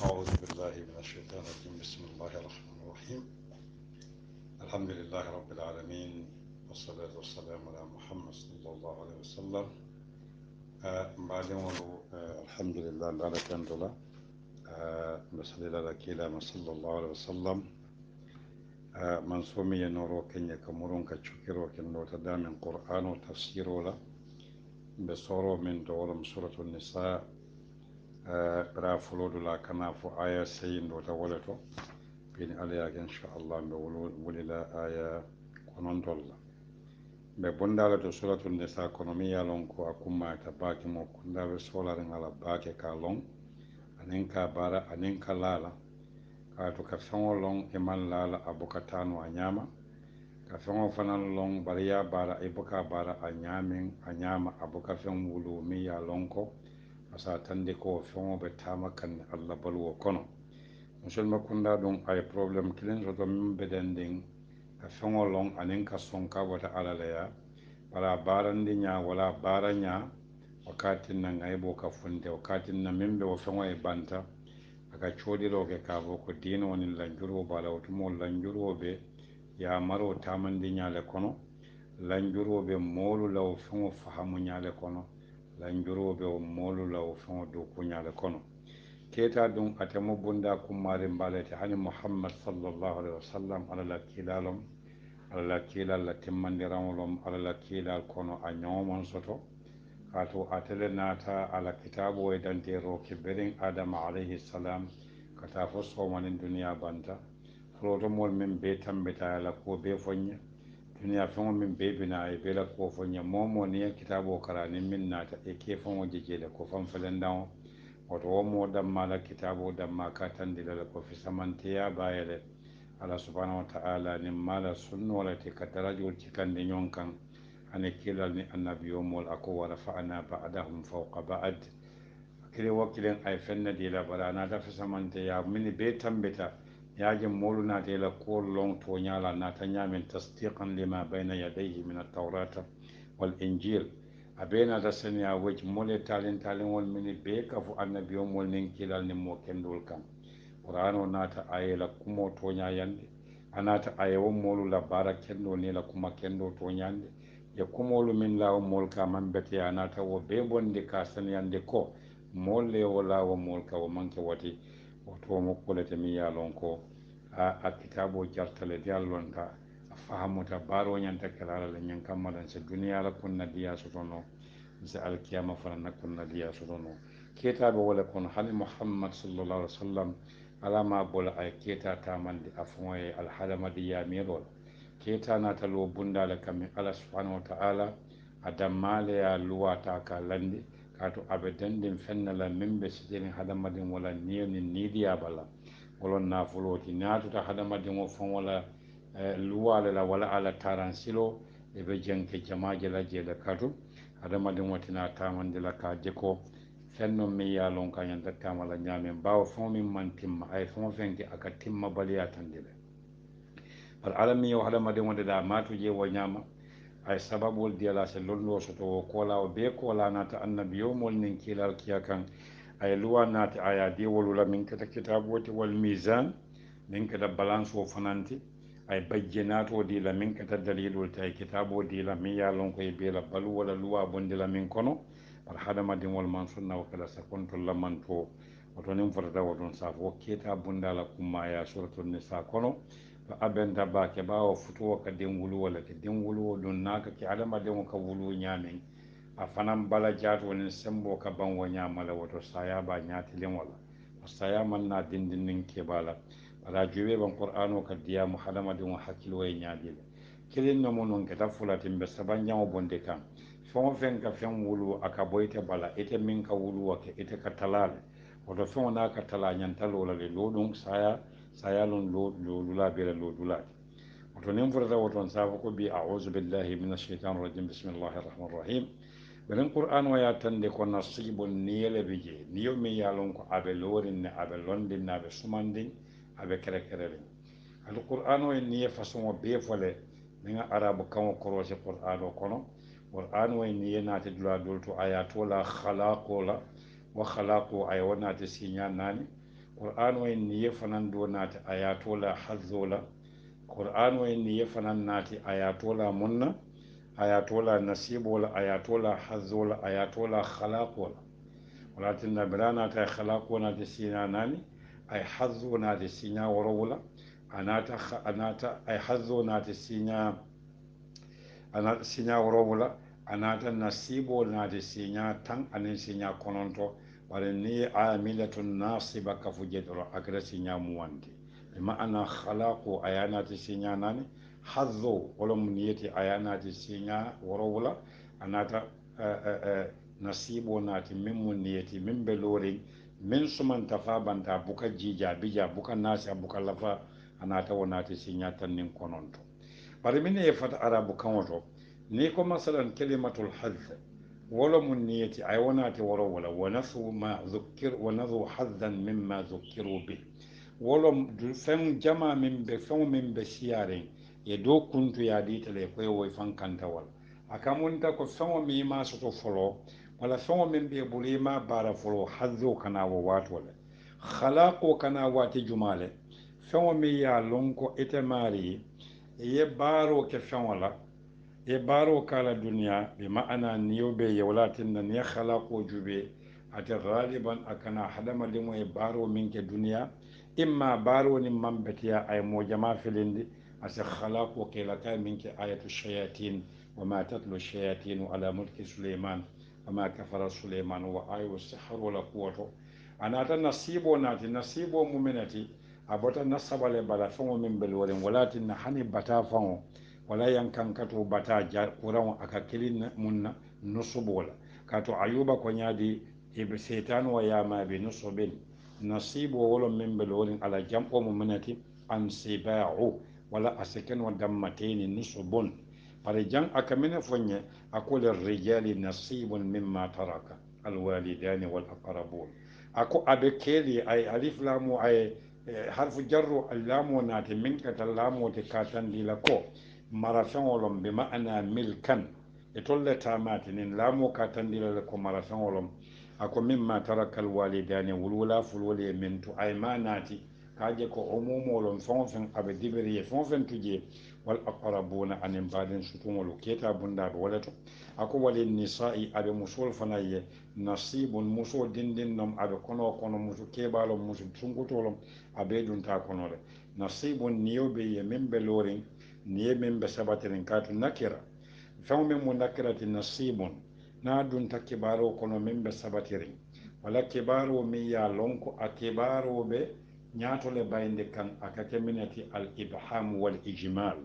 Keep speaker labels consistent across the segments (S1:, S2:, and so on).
S1: أعوذ بالله من الشيطان الرجيم بسم الله الرحمن الرحيم الحمد لله رب العالمين والصلاة والسلام على محمد صلى الله عليه وسلم بعدين الحمد لله على كندلا بسم الله كلا صلى الله عليه وسلم من سومي ينورو كن يكمرون كتشكرو كن نوتدا من قرآن وتفسير ولا بصورة من دولة سورة النساء را فلود لا كنا فو آية سين دوتا ولتو بين عليها إن شاء الله بوللا آية كونون دولا ببندالة سورة النساء كونومية لونكو أكما تباكي مو كندا بسولارين على باكي كالون أنينكا بارا أنينكا لالا كاتو كفنو لون إمان لالا أبو كتانو أنياما كفنو فنان لون بريا بارا إبوكا بارا أنيامين أنياما أبو كفن ولومية لونكو asa tande ko feŋo be taama kan allah baluwo kono musulma kunda ɗum ay probléme kilin soto min beden ndin ka feŋo loŋ aniŋ ka soŋ ka bota ala le ya wala baarandi ña wala baara ña wakatin na ŋayibo ka funte wakatin na min be wo feŋo ye banta aka coodiro ke ka fo ko diino niŋ lanjuruwo bala wotumo lanjuruwo be yamaro taamandi ña le kono lanjuruwo be moolu la wo feŋo fahamu ña le kono lanjuroɓe o moolula o feŋo dow kuñale kono keta ɗum atemo bunda kummari mbalete hani muhammad sallllahu alayhi wa sallam alala kiilalom alala kiilal la timmandirawolom alala kiilal kono a ñawmon soto kato atele naata ala kitabu e dantero ke berin adama alayhi salam kata fo somanin duniya banta fulotomol min be tambita ala ko be foña duniya feŋo min be bina e bela ko fo ñe momo ni kitabo kara ni min naata e ke feŋo jejele ko fan felendaŋo woto wo mo damma la kitabo damma ka tandila le ko fisamanteya bayele ala subhanahu wa ta'ala ni mala sunno la te ka darajol cikandi ñon kan ani kilal ni annabiyomol ako wa rafa'na ba'dahum fawqa ba'd kili wakkilen ay fenne dila bara anata fisamanteya mini be tambita yaje molu naate la kuwol long to ñala nata ñamen tasdiqan lima bayna yadayhi min altawrata wal injil a be nata seniya wecci mole talin wol mini be kafu annabi o mol nin kilal nin mo kendol kam qur'ano nata aye la kumo toñayande anata aye wo molu la bara kendo ni la kuma kendo toñande ye kumolu min lawo mol ka man bete anata wo be bonde ka seniyande ko molle wo lawo mol ka wo manke wati woto mo kulete mi yalon ko a kitabo jartale di allonta a fahamuta baro ñanta kelala le ñan kammalan se duniya la kunna diya sotono se alkiyama fana na kunna diya sotono ketaɓe wole kono hani muhammad sallallahu alaihi wa sallam alama bola ay keta tamandi a foye alhalamadiya mirol keta nata lo bundale kammin ala subhanahu wa ta'ala a dammale ya luwata ka landi kato aɓe dandin fennala min ɓe sitini hadamadin wala niyoni nidiya bala wolon nafuloti natuta hadamadin o fon wala luwale la wala ala taran silo e ɓe jenke jamaje la jeele katu hadamadin watina tamandila ka jeko fennon min yalon ka ñanta tamala ñamen bawa fon min man timma ay fon fenke aka timma baliya tandile par alami yo hadamadin wonde da matuje wo ñama ay sababol diyala se lollo soto wo kola o be kola nata annabi yomol nin kilal kiya kan ay luwa naati aya diwolula min keta kitaboti wal misan min keta balance o fananti ay bajje nato dila min keta dalilol tay kitabo dila min yalon koye beela balu wala luwa bondila min kono par hadamadin wol man sunna o kala sa kontolla man to oto nin fotata woton safo keta bundala kummaya suratul nisa kono to abenta bake ɓawo futuwo ka den wuluwo le ke den wuluwo ɗum naka ke hadamadin o ka wuluwo ñamen a fanan bala jaato nin sembo ka ban wo ñamala woto saya ba ñatilin wala saya man na dindinin kebala bara jowe ban qur'ano ka diyamu hadamadin o hakkilo e ñaadile kilin nomo non keta fulatin ɓe saban jamo bonde kan feŋo feŋ ka feŋ wulu aka boyte bala ite min ka wuluwa ke ite ka talale woto feŋo na ka tala ñantalola le lo ɗum saya lon lolula bela lodulade woto nin fotata woton safo ko bi auzu billahi min alcheitan rajim bismillahi rahmani rahim ɓenen qur'an o ya tande ko nasibun niyele be je niyo min yalon ko aɓe lorinne aɓe londinne aɓe sumandin aɓe kerekererin hade qur'an o e niye façon o be fole ninga arabe kan o korose qur'an o kono qur'an o e niye naate duladol to aya tola halaqola wa halaqo aya wonate siña nani qur'an o en niye fanan do naati ayatola hazzola qur'an o en niye fanan naati ayatola munna ayatola nasibola ayatola hazzola ayatola khalaqola walatinna birana ta khalaqo na de sina nani ay hazzo na de sina worowula anata ay hazzo na de sina anata siña worowula anata nasibo naade siña tan anin siña kononto bare ni amilatun nasiba kafu jedoro akata siña muwandi e ma'ana khalaqu ayanati siña nani hazzo wolom niyeti ayanati siña worowula anata nasibo naati min mun niyeti min be lorin min sumanta fa banta buka jija bija buka nasi buka lafa anata wonati siña tan nin kononto bari min e fata arabu kaŋoto ni ko masalan kalimatul hadh wala mun niyati ay wonati woro wala wanasu ma zukkir wanazu haddan mimma zukkiru bi wala fen jama min be fen min be siyaren e do kuntu ya ditale ko woy fan kanta wala akamunta ko fen mi ma soto folo wala fen min be bulima bara folo hadzo kana wo watole khalaqo kana wati jumale fen mi ya lonko etemari ye baro ke fen wala e baro kala duniya bi ma'ana niyo be yawlatin nan ya khalaqo jube ata galiban akana hadama dimo e baro min ke duniya imma baro ni mambetiya ay mo jama filindi asa khalaqo ke laka min ke ayatu shayatin wa ma tatlu shayatin ala mulki sulaiman wa ma kafara sulaiman wa ayu sihr wala quwwato anata nasibo nati nasibo mu'minati abota nasabale bala fongo min belworen walatin hani bata fongo wala yankan kato bata kuran aka kilin munna nusubola kato ayuba ko nyadi ibe setan wa yama be nusubin nasibo wala min belworen ala jam'o mu'minati ansiba'u wala asikin wa dammatini nusubun pare jan aka mina fonye akula rijali nasibun mimma taraka alwalidani wal aqrabun ako abe keli ay alif lamu ay harfu jarru allamu nati min kata lamu te katandi la ko marafeŋolom be ma'ana milkan e tolle tamati nin lamu katandi la ko marafeŋolom ako mimma taraka alwalidani wulwula fulwole min to ay ma nati kaje ko umumolom feŋo feŋ abe dibiri ye feŋo feŋ tuje wal aqrabuna anin baden sutuŋolu keta bundaɓe wala to ako wali nisa'i abe musol fana ye nasibun muso dindin nom abe kono kono muso kebalom muso sunkutolom abe dunta kono le nasibun niyo be ye min be lorin niye min be sabatirin katu nakira feŋo min mu nakirati nasibun na dunta kibaro kono min be sabatirin wala kibaro min ya lonko a kibaro be ñatole bayinde kan aka ke minati al ibham wal ijmal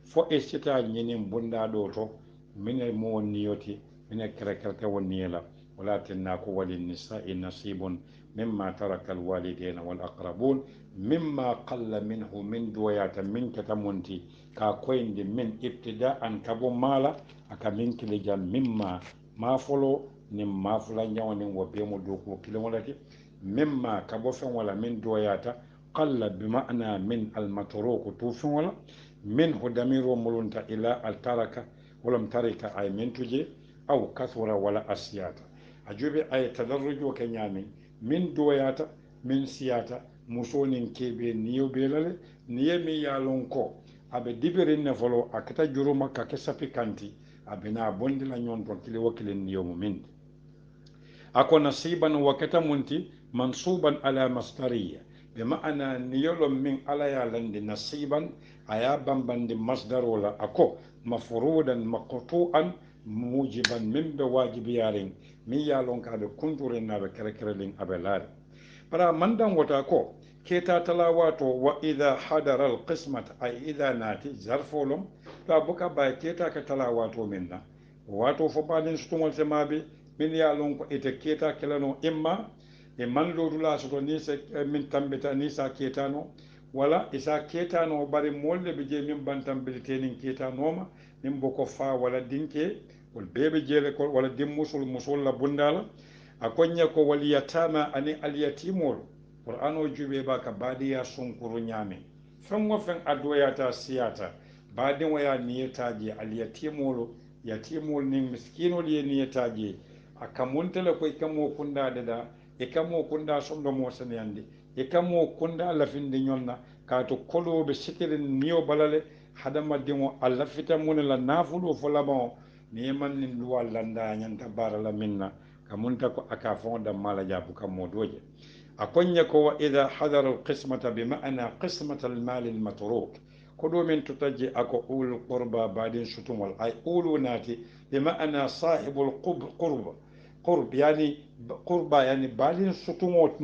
S1: fo e sita ñinin bundaɗo to mine mo niyoti mine kerekerte won niyela walatinna ko wali nisa'i nasibun mimma taraka alwalidina wal aqrabun mimma qalla minhu min duwayata min ketamunti ka koyndi min ibtida'an kabo mala aka min kili jam mimma ma folo nin ma fula ñawnin wo bemo doku kilomolati mimma kabo fen wala min duwayata qalla bima'na min almatruku tu fen wala min hu damiro mulunta ila altaraka ولم ترك أي من تجي أو كثر ولا أسيات أجوبي أي تدرج كنيامي من دويات من سياتا مسونين كيبي نيو بيلال نيمي يالونكو أبي دبرين نفلو أكتا جروما كاكسافي كانتي أبنا بوندي لا نيونتو كيلي وكيل نيو من أكو نصيبا وكتا منتي منصوبا على مصدرية بمعنى نيولو من على يالند نصيبا أيابا بند مصدر ولا أكو مفرودا مقطوعا موجبا من بواجب يارين من يالون كابي كنتورين بكركرلين أبلار برا مندان وتاكو كيتا تلاواتو وإذا حضر القسمة أي إذا ناتي زرفولم فابوكا باي كيتا كتلاواتو منا واتو فبالين ستمول سمابي من يالون كو إتكيتا كلانو إما إمان لودولا سوتو نيسا من تنبتا نيسا كيتانو wala isa ketano bari molle be je min bantam bilitenin ketanoma nin boko fa wala dinke wal bebe jele ko wala dimmusul musul la bundala akonya ko wal yatama ani al yatimul qur'ano jube baka badiya sunkuru nyame fango fen adoyata siyata badin waya niyataji al yatimul nin miskinul ye niyataji akamuntala koy kamo kunda da e kamo kunda sondo mo saniyandi e kamo kunda lafindi ñonna kato koloɓe sikirin niyo balale hadama dimo allah fita mune la nafulo fo laban ni mannin luwa landa ñanta barala minna kamunta ko aka fon dammala jabu kammo doje akonya ko wa idha hadara alqismata bima'na qismata almal almatruk kodo min tutaji ako ulul qurba badin sutumol ay ulu nati bima'na sahibul qurb yani qurba yani badin sutumot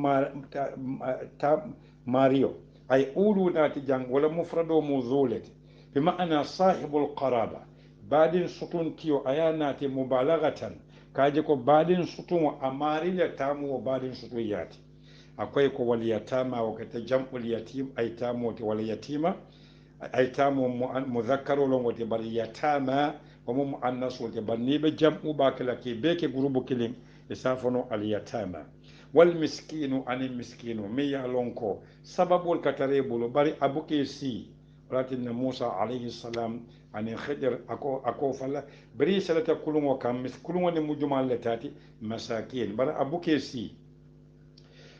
S1: mario ay ulu nati jang wala mufrado muzulati bima'na sahibul qaraba badin sutun tiyo ayanati mubalaghatan kaje ko badin sutun amari le tamu badin sutun yati akwai ko wal yatama wa kata jam'ul yatim aitamu wal yatima aitamu mudhakkaru lon wote bar yatama wa muannas wote bar ni be jam'u ba kala ke be ke gurubu kilin isafono al yatama wal miskinu ani miskinu mi ya lon ko sababul katare bulu bari abuke si walakin Musa alayhi salam ani khidir ako fala bari salata kulungo kam miskulungo ni mujumal letati masakin bari abuke si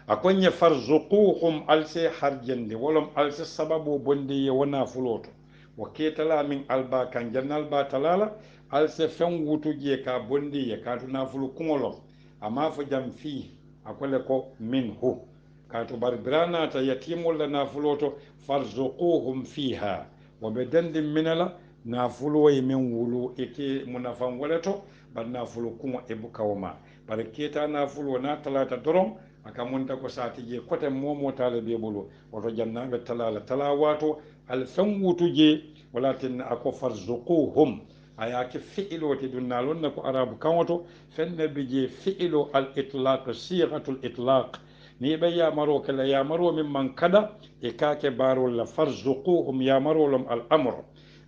S1: akonya farzuquhum alse harjende wolom alse sababu bondi ye wana fuloto wa ketala min alba kan jannal ba talala alse fen wutu je ka bondi ye ka tuna fulu kungolo ama fo jam fi akole ko minhu ka to barbrana ta yatimul lana fuloto farzuquhum fiha wa bedandi minala na fulo ye min wulu eke munafan walato bar na fulu kuma ebukawma bar keta na fulo na talata dorom akamunta ko satije kote momo tala be bolo woto jannaɓe talala tala wato al fen wutuje walatin ako farzuquhum ayake fi'iloti dunna lonna ko arabu kawoto fenne bije fi'ilo al itlaq sighatul itlaq ni ɓe yamaro kala yamaro min man kada e kake barol la farzuquhum yamarolom al amr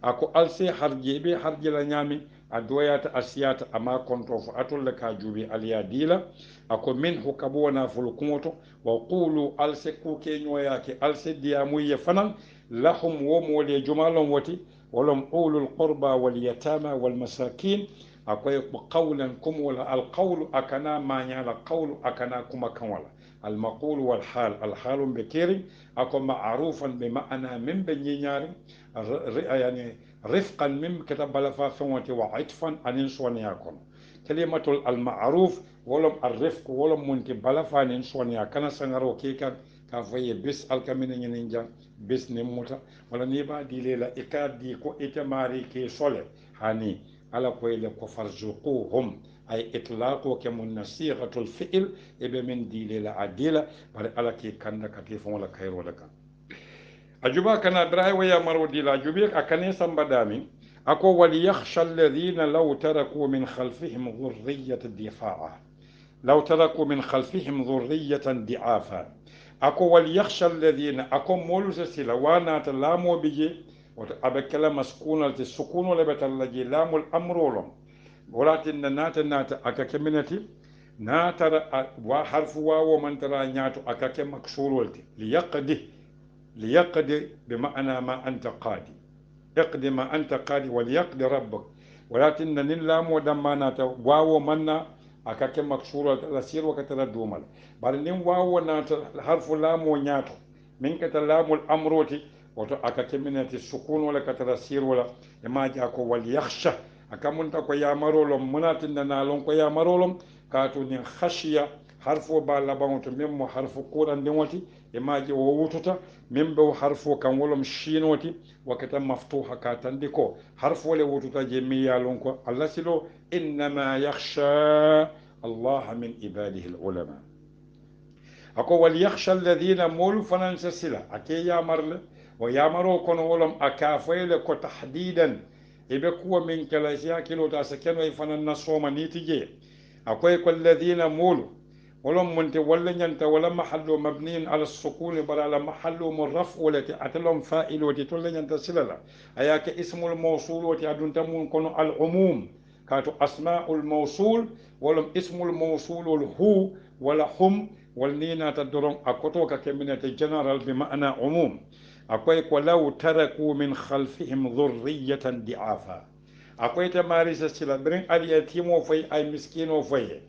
S1: ako alse harje ɓe harje la ñami a doyata a siyata ama konto fo atolle ka juuɓi aliya dila ako min hokabo wona folo kuŋoto wa qulu alse kuke ñoyake alse diyamuye fanan lahum womole jumalon woti wolom ulul qurba wal yatama wal masakin akoye ko qawlan kum wala al qawlu akana mañala qawlu akana kuma kan wala al maqulu wal hal al halum be keri ako ma'rufan be ma'ana min be ñiñari yani rifqan min katabala fa fawati wa itfan anin sonya kono kalimatul al ma'ruf wolom ar-rifq wolom munti bala fanin sonya kana sangaro ke kan ka faye bis alkamina ñinin jang bis ne muta wala ni ba dile la ikadi ko itamari ke sole hani ala ko ile ko farzuquhum ay itlaqu ke mun nasihatul fi'l ibe min dile la adila bar ala ke kanda ka ke fon wala kayro la kan ajuba kana drai waya maro dila ajubi akane sambadami ako wal yakhsha alladhina law taraku min khalfihim dhurriyyatan difa'a law taraku min khalfihim dhurriyyatan di'afa ako wal yakhsha alladhina ako molu sila wana talamo bije wato abakala maskuna te sukuno le batallaji lamul amrolom walatin nata akake minati natara wa harfu wawo man tara nyato akake maksurolti liyaqdi bima'na ma anta qadi اقضي ما أنت قاضي وليقضي ربك ولكن نلا مودمانا واو منا أكاك مكسورة لسير وكتر دومال بارنين واو نات حرف لام ونياتو من كتلام الأمروتي وتو أكاك منتي السكون ولا كتر سير ولا إما جاكو وليخشى أكامنتا كو يا مرولم مناتن نالون كو يا مرولم كاتو نين خشية حرف بالابانوت ميم حرف قران ديوتي إما جي ووتوتا ميم بو حرف كان ولم شينوتي وكتا مفتوحة كاتنديكو حرف ولا وتوتا جميع لونكو الله سلو إنما يخشى الله من عباده العلماء أكو وليخشى الذين مولوا فننسى سلا أكي يامر ويامروا كون ولم أكافيل كو تحديدا إبكوا من كلاسيا كيلو تاسكنوا يفنن نصوما نيتيجي أكو يكو الذين مولوا ولم منت ولا ينت ولا محل مبني على السكون بل على محل مرفع التي أتلهم فائل وتتولى ينت سللا أياك اسم الموصول وتعدون تمون كون العموم كاتو أسماء الموصول ولم اسم الموصول الهو ولا هم والنينا تدرون أكتو كمنة جنرال بمعنى عموم أكويك ولو تركوا من خلفهم ذرية ضعافا أكويت مارس سلا برين اليتيم وفي أي مسكين وفي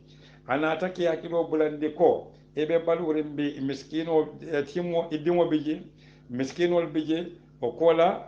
S1: ana take yakilo bulande ko eɓe ɓaluren mbi miskino timo iddimo bije miskinol bije o kola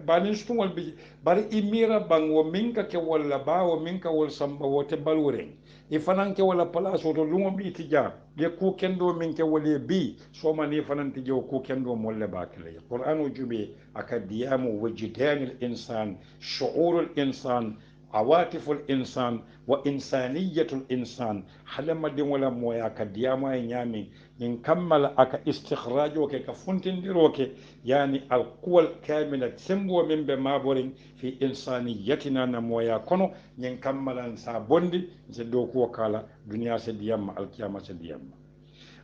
S1: banin sutugol bije bari i mira ban wo min ka ke walla ba wo min ka wol samba wote baluren i fanan ke walla place oto luŋo ɓi tija ye ku kendo min ke wole bi somani fanan tije o ku kendo molle ba kele qur'an o juɓe aka diyamu wajidani l insan shu'uru l insan عواطف الإنسان وإنسانية الإنسان حلما دي ولا مويا كدياما ينامي إن كمل أكا استخراجوك كفنتين ديروك يعني القوى الكاملة سمو من بمابورين في إنسانيتنا نمويا كونو ين كمل سابوندي سدوكو وكالا دنيا سديام الكيامة سديام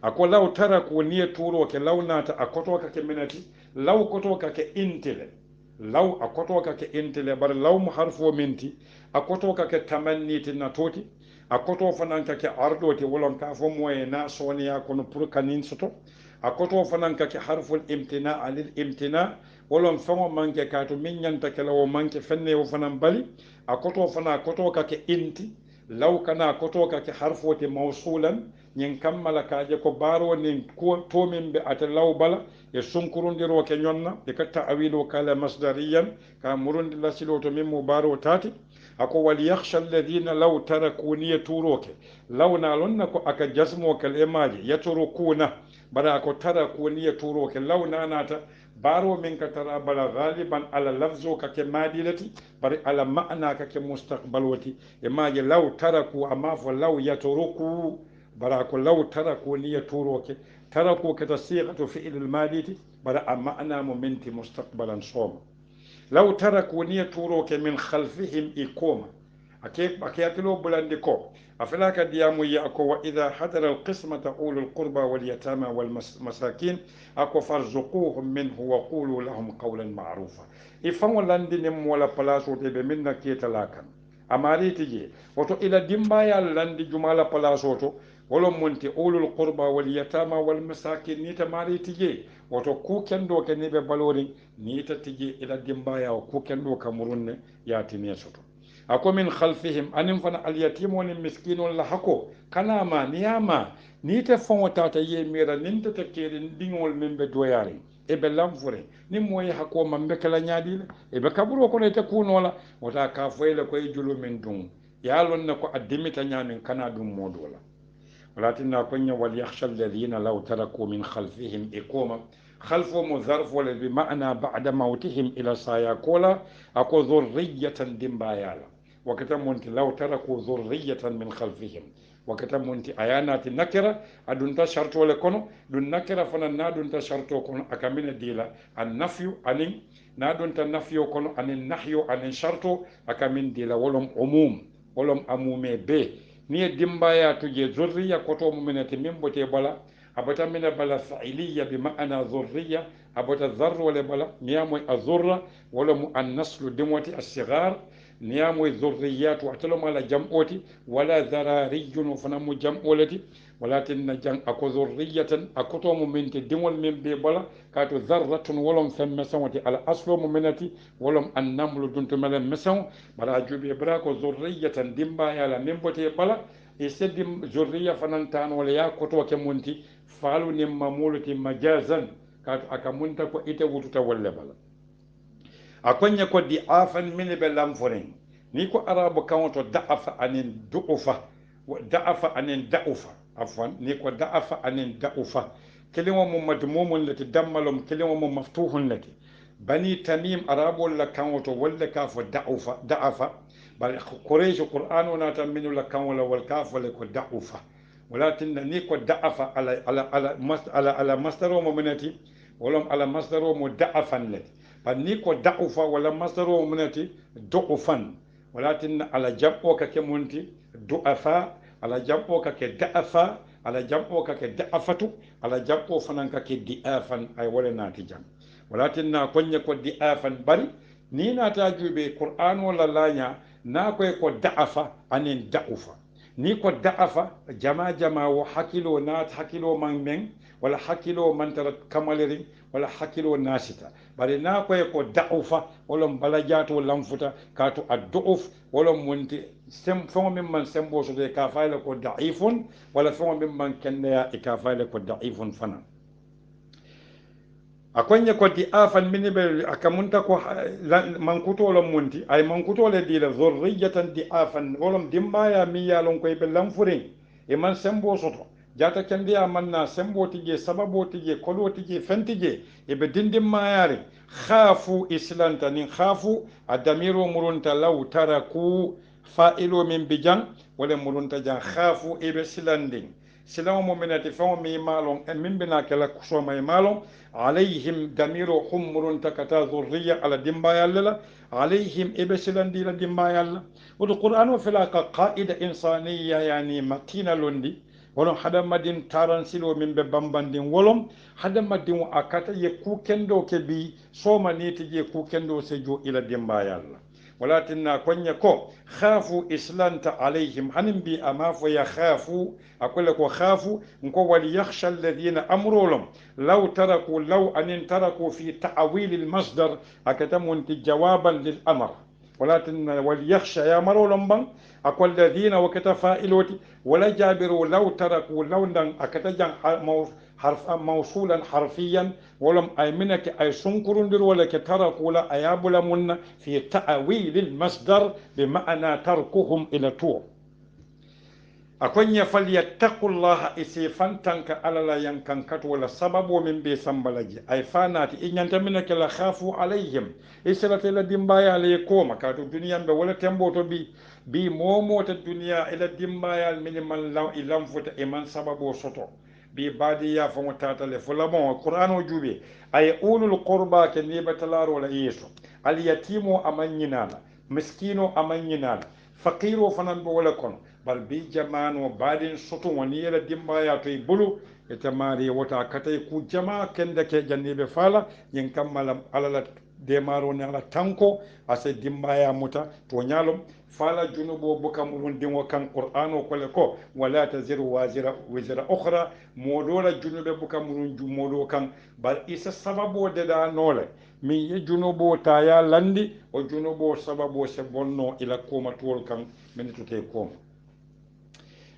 S1: أكو لو تركوا نية توروك لو ناتا أكوتوك كمنتي لو كوتوك كإنتلي law a kotoka ke intele bar law mu harfo minti a kotoka ke tamanniti na toti a koto fanan ka ke ardoti wolon ka fo moye na soniya kono pour kanin soto a koto fanan ka ke harful imtina alil imtina wolon fango manke ka to min nyanta ke lawo manke fenne wo fanan bali a koto fana kotoka ke inti law kana kotoka ke harfoti mawsulan nyin kammala kaje ko baro nin ko to min be ata law bala e sunkurundiro ke ñonna e katta awilo kala masdariyan ka murundi lasilo to min mo baro tati ako wal yakhsha alladhina law taraku niyaturoke law na lonna ko aka jasmo kal emaji yatrukuna bara ko taraku niyaturoke law na nata baro min ka tara bala ghaliban ala lafzo ka ke madilati bari ala ma'na ka ke mustaqbaloti emaji law taraku amma fo law yatruku bara ko law taraku niyaturoke تركوا كتصيغة فعل الماضي بدا معنى مومنت مستقبلا صوم لو تركوا نيتوروك من خلفهم إقوما أكياتلو بلانديكو أفلاك ديامو يأكو وإذا حضر القسمة أولو القربى واليتامى والمساكين أكو فارزقوهم منه وقولوا لهم قولا معروفا إفهم لاندين ولا بلاسو تبي منا كيتلاكا أماري تجي وتو إلى دمبايا لاندي جمالا بلاسوتو wolon monti ulul qurba wal yatama wal masakin ni ta mari tije wato ku kendo ke ni be balori ni ta tije ila dimbaya ku kendo ka murunne ya tine soto ako min khalfihim anin fana al yatim wal miskin wal hako kana ma niyama ni ta fonta ta ye mira nin ta kere dingol min be doyare e be lamfure ni moy hako mambe kala nyaadi e be kaburo ko ne ta kunola wata ka foyle ko e julu min dum ya lon ko addimita nyamin kana dum modola ولكن كن وليخشى الذين لو تركوا من خلفهم إقوما خلفهم ظرف بمعنى بعد موتهم إلى ساياكولا أكو ذرية دمبايالا وكتمونت لو تركوا ذرية من خلفهم وكتمونت آيانات النكرة أدون شرط ولكونو دون نكرة فننا دون شرط وكونو أكمل ديلا النفي أنين نادون النفي وكونو أن النحي أن شرط أكمل ديلا ولم عموم ولم أمومي به ni dimbaya tuje zurriya koto muminati min bote bala abata mina bala fa'iliya bi ma'ana zurriya abata dharr wala bala niyamu azurra wala mu annaslu dimwati as-sighar niyamu zurriyat wa talama ala jam'oti wala zarariyun fana mu jam'olati walakin jan ako zurriyatan akoto muminti dimwal min be bala kato dharratun wolom femme sawati ala aslu muminati wolom annamlu duntu melen mesaw bala jubi brako zurriyatan dimbaya la min bote bala e seddi zurriya fanantan wala ya koto ke munti falu ni mamuluti majazan kato aka munta ko ite wututa walla bala akonya ko di afan min be lamforen ni ko arabu kawoto da'afa anin du'ufa wa da'afa anin da'ufa afwan ni ko da'afa anin da'ufa kelima mum madmumun lati dammalum kelima mum maftuhun lati bani tamim arabu la kawoto walla ka fo da'afa bal quraish qur'an wana taminu la kawla wal kaf wala ko da'ufa walakin ni ko da'afa ala masdaro mu'minati wala ala masdaro mu da'afan lati bal ni ko da'ufa wala masdaro mu'minati du'ufan walakin ala jabbo ka ke munti du'afa ala jabbo ka ke da'afa ala jabbo ka ke da'afatu ala jabbo fanan ka ke di'afan ay wala nati jam walakin na konya ko di'afan bari ni na ta jube qur'an wala lanya na koy ko da'afa anin da'ufa ni ko da'afa jama wa hakilo na hakilo man men wala hakilo man tarat kamaleri wala hakilo nasita bari na koy ko da'ufa wala balajato lamfuta kato ad-du'uf wala munti feŋo miŋ maŋ semboo soto i ka fo le ko daifun walla feŋo miŋ maŋ kenneya i ka fo le ko daifun fanaŋ a ko ñe ko di afan mini be a kamunta ko mankutoo lo munti ay mankutoo le di la zurriyatan di afan wolom dimbaya miŋ ye a loŋ ko i be lanfuriŋ i maŋ semboo soto jata kendiya maŋ na semboo ti je sababoo ti je koloo ti je feŋ ti je i be dindinmayaariŋ khaafu isilanta niŋ khaafu a damiro murunta law taraku fa'ilo min bi jaŋ wala murunta jaŋ khaafu i be silandiŋ silaŋo mo minati feŋo miŋ maa loŋ miŋ bi naa ke la sooma i maa loŋ alayhim damiro hum murunta kata zurriya ala dimbayal la alayhim i be silandi la dimbayal la woto qur'ano fela ka qaida insaniya yani matina londi wolon hadamadin taransilo min be bambandin wolom hadamadin a kata ye ku kendo ke bi sooma ni ti je ku kendo se jo ila dimbayal la walatinna konya ko khafu islanta alayhim hanin bi ama fo ya khafu akole ko khafu nko wal yakhsha alladhina amrulum law taraku law anin taraku fi ta'wil al masdar akatamun jawaban lil amr ولكن وليخشى يا مرو لمبان أقول الذين وكتفائلوتي ولا جابروا لو تركوا لو نن أكتجان حرف موصولا حرفيا ولم أيمنك أي سنكرندر ولا كتركوا لا أيابل من في تأويل المصدر بمعنى تركهم إلى طور أكون فليتقوا الله إسيفان تنك على لا ينكنكت ولا سبب ومن بيسنبلجي أي فانات إن ينتمنك لا خافوا عليهم إسلت إلى دمبايا ليكوما كاتو الدنيا ولا تنبوتو بي موموت الدنيا إلى دمبايا من إلام فوت إيمان سبب وسطو بي بادي يا فمتاتا لفلامون القرآن وجوبي أي أولو القربى كنيبة لار ولا يسو اليتيم أمن ينالا مسكينو أمن ينالا فقيرو فنان بولا كون bal bi jamano baɗin soto woni yela dimbaya to e bulu e tamari wota katay ku jama kende ke janniɓe faala yin kammala alala demaro ne ala tanko ase dimbaya muta to ñalom faala junubo buka muɗum dingo kan qur'an o kole ko wala taziru wazira wizra ukhra moɗola junube buka muɗum moɗo kan bal isa sababo deɗa nole min ye junubo ta ya landi o junubo sababo se bonno ila koma tol kan min tute koma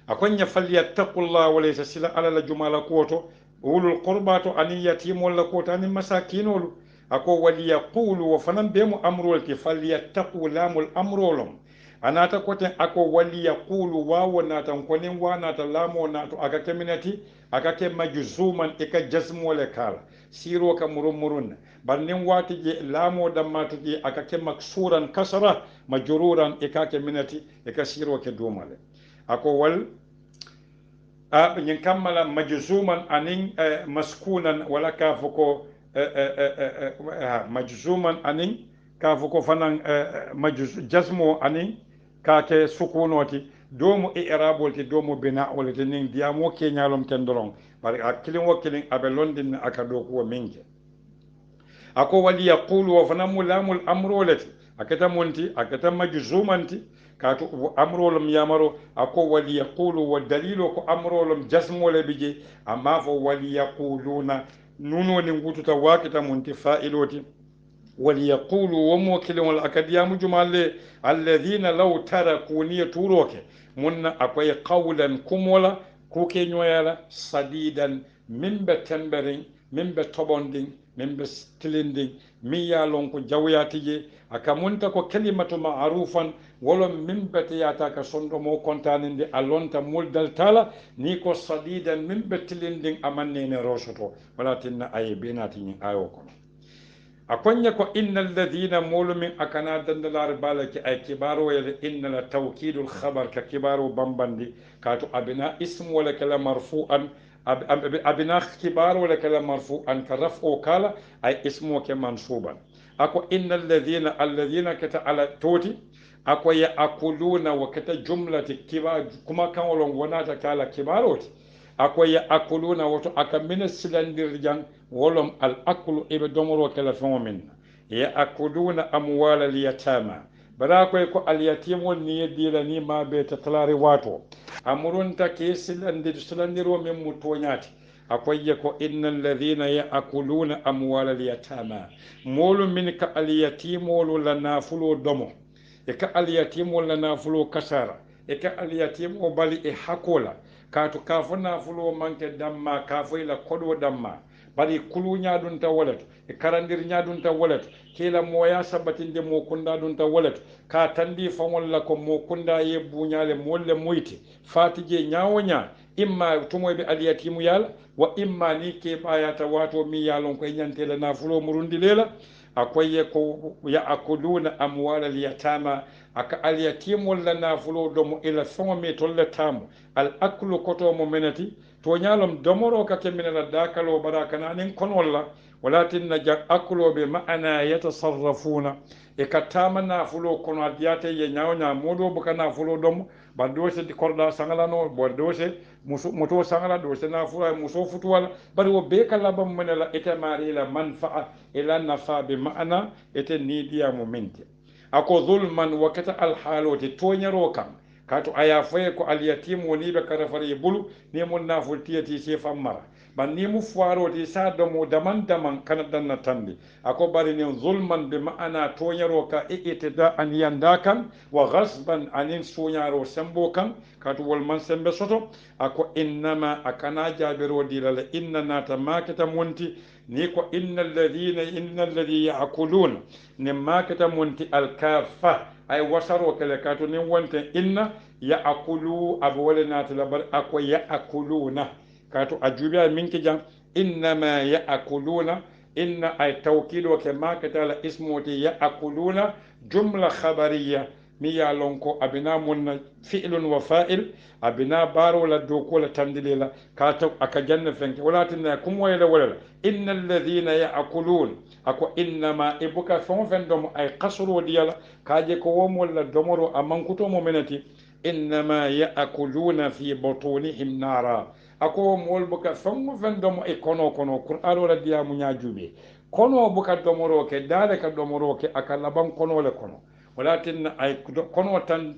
S1: akon ya falyattaqullah walaysa sila ala la jumala koto ulul qurbato ani yatimol la koto ani masakinolu ako waliyaqulu wa fanan be mu amrol ki falyattaqu lamul amrolum anata kote ako waliyaqulu wawo natan konin wa nata lamo nato aga keminati aga ke majzuman ika jazmole kala siro ka murumurun bannin wati je lamo dammatu je aga ke maksuran kasra majruran ika keminati ika siro ke domale ako wal ñin kammala majzuman anin maskunan wala ka foko majzuman anin ka foko fanan jazmo anin ka ke sukunoti domo i'rabol ti domo bina'ol ti nin diamo ke nyalom ten doron bari akilin wakilin abe londin aka do ko minke ako wali yaqulu wa fanan mulamul amrolati akata monti akata majzumanti kaatu amrolum yamaro ako wali yaqulu wa dalilu ko amrolum jasmole bije amma fo wali yaquluna nuno ni ngututa wakita munti fa'iloti wali yaqulu wa mukilun wal akadiyamu jumalle alladhina law taraku niyaturoke munna akoy qawlan kumola kuke nyoyala sadidan min be temberin min be tobondin min be tilindin min ya lon ko jawyatije aka munta ko kalimatu ma'rufan wolo min bete yata ka sondo mo kontaninde alonta muldal tala ni ko sadidan min betilindin amannene rosoto wala tinna ay benati ni ayo kono akonya ko innal ladina mulumin akana dandalar balaki ay kibaro yele innal tawkidul khabar ka kibaro bambandi kato abina ism wala kala marfu'an abina kibar wala kala marfu'an ka raf'u kala ay ismu ke mansuban ako innal ladina kata ala toti ako ya akuluna wakata jumlati kibar kuma kan wolon wonata kala kibaroti ako ya akuluna wato aka mina silandir jan wolom al aklu ibe domoro kala fenomen ya akuluna amwala al yatama bara ko al yatimol ni dila ni ma be tatlari wato amurunta ke silandiro min mutonyati akoye ko innal ladhina ya'kuluna amwala al yatama molu min ka al yatimolu la nafulo domo
S2: e ka aliyatim walla nafulo kasara e ka aliyatim o bali e hakola kaatu ka fo nafulo manke damma ka fo ila koɗo damma bari kulu ñaɗum ta woleto e karandir ñaɗum ta woleto kila moya sabatinde mo kunda ɗum ta woleto ka tandi faŋolla ko mo kunda ye buñale molle moyti fatije ñawo ña imma tumoyɓe aliyatimu yala wa imma ni keɓayata wato mi yalon koye ñantele nafulo murundi lela akoye ko yaakuluna amwala alyatama aka alyatimol la nafulo domo ila feŋo mi tolle tamo al aklu kotomo menati to ñalom domoro ka kemminala dakalo bara kananin konol la walatinna jang akkuloɓe ma'ana yatasarrafuna e ka tama nafulo kono a diyate ye ñawña moɗo boka nafulo domo ba dose korɗa sangalano bo dose moto sangala dose nafulo muso futuwala bari wo be ka labam menela ete marila manfa'a ila nafa be ma'ana ete nidiyamo minte ako zulman wakata alhalote toñaro kam kato aya foye ko alyatim woni ɓe karafara e bulu ni mon nafol tiyati se fammara ban ni mu foiroti sa domo daman kana danna tande ako bari nin zulman be ma'ana toñaro ka itida an yanda kan wa ghasban anin soñaro sembo kan kato wol man sembe soto ako innama akana jabiro dilala inna nata maketa monti ni ko innal ladhi ya'kuluna ni maketa monti alkafa ay wasaro kele kato nin wonte inna ya'kulu abu wala natala bar ako ya'kuluna kato ajubi ay minki jang innama ya'kuluna inna ay tawkido ke maketa la ismoti ya'kuluna jumla khabariya mi ya lonko abina munna fi'lun wa fa'il abina baro la doko la tandilela kato aka janna fenke wala tinna kum wayla wala innal ladhina ya'kulun ako innama ibuka fon dom ay qasru diyala kaje ko womol la domoro amankuto mo menati innama ya'kuluna fi butunihim nara ako mol buka fon dom e kono qur'an wala diya mu nyaajuɓe kono buka domoro ke dale ka domoro ke aka laban kono le kono walatin ay kono tan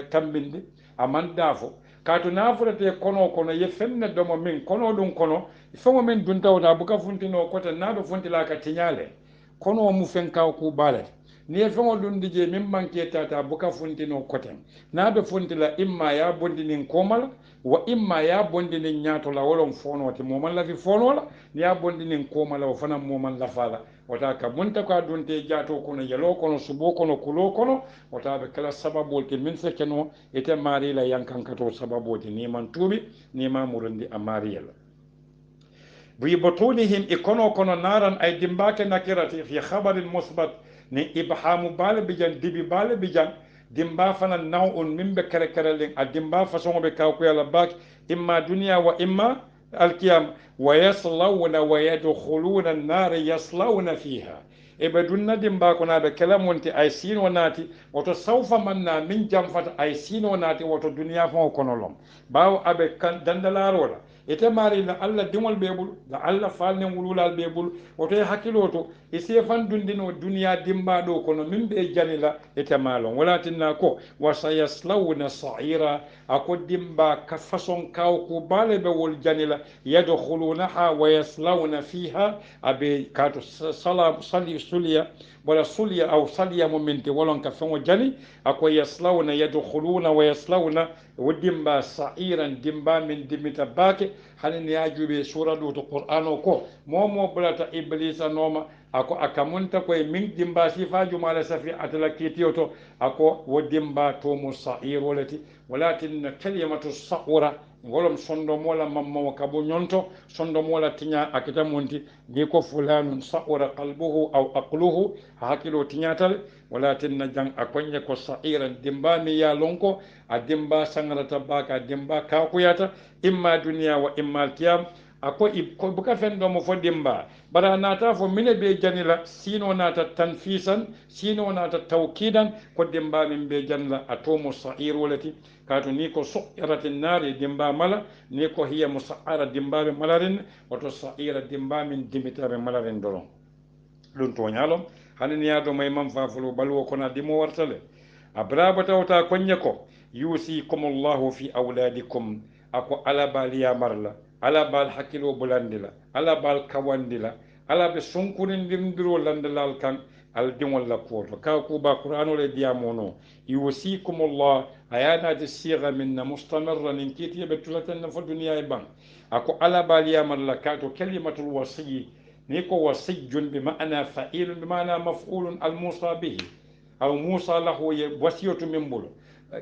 S2: tambinde aman dafo kaatu nafurete kono ye fenne domo min kono ɗum kono feŋo min dun tawta buka funtino kote naɓe funtila ka tiñale kono mu fen kaw ku balete ni ye feŋo ɗum dije min manque tata buka funtino koten naɓe funtila imma ya bondinin komala wa imma ya bondinin ñatola wolon fonote moman lafi fonola ni ya bondinin komala o fana moman lafala wata ka munta ko dunte jato kono yelo kono subo kono kulo kono wata be kala sababol te min se keno ete mari la yankankato sababoti ni man tubi ni ma murundi a mariyala bi butunihim kono naran ay dimbake nakirati fi khabarin musbat ni ibhamu bale bijan dibi bale bijan dimba fana naw'un min be kere len a dimba façon be kaw ko yalla bak imma dunya wa imma alqiyam wa yaslawna wa yadkhuluna an-nar yaslawna fiha e be dunna dimba ko naɓe kelamonti ay sino naati woto sawfa manna min jamfata ay sino naati woto duniya fon kono lom bawo aɓe dandalarola ete mari la allah dimol ɓe ɓulu la allah falnen wululal ɓe ɓulu woto e hakkilo to e sefan dundino duniya dimba ɗo kono min ɓe janila ete malon wala tinna ko wa sayaslawna sa'ira ako dimba ka façon kawku bale ɓe wol janila yadkhulunaha wa yaslawna fiha aɓe kato sali suliya wala suliya aw saliya mo minti wolon ka feŋo jani ako yaslawna yadkhuluna wa yaslawna wo dimba sa'iran dimba min dimita bake hani ni yajuɓe sura ɗo to qur'an o ko momo bulata iblisa noma ako akamunta koye min dimba sifajumala safi atala kitiyo to ako wo dimba tomo sa'ir wolati walatinna kalimatu sa'ura ngolom sondomola mammo kabo nyonto sondomola tinya akita monti ni ko fulanun sa'ura qalbuhu aw aqluhu hakilo tinyatal walatinna jang akonye ko sa'iran dimba mi ya lonko a dimba sangarata baka dimba kakuyata imma duniya wa imma alqiyam ako ko buka fen do mo fo dimba bara nata fo mine be janila sino nata tanfisan sino nata tawkidan ko dimba min be janla atomo sa'ir wolati kato ni ko su'iratin nari dimba mala ni ko hiya musa'ara dimba be malarin wato sa'ira dimba min dimita be malarin doron ɗum to ñalom hanin yaado may mam fafulo balwo kona dimo wartale abraba tawta konye ko yusikumullahu fi auladikum ako alabal yamarla alabal hakkilo bulandila alabal kawandila ala be sonkurindirndiro landalal kan al diŋol la kuwoto ka kuba qur'ano le diyamono yusikumullah ayanati siga min na mustamirra nin kiitiye ɓe tulaten na fo duniya e ban ako ala baliyamal la kato kalimatul wasiyi ni ko wasiyun bi ma'ana fa'ilun bi ma'ana maf'ulun al musa bihi aw musa lahu ye wasiyatu min bulu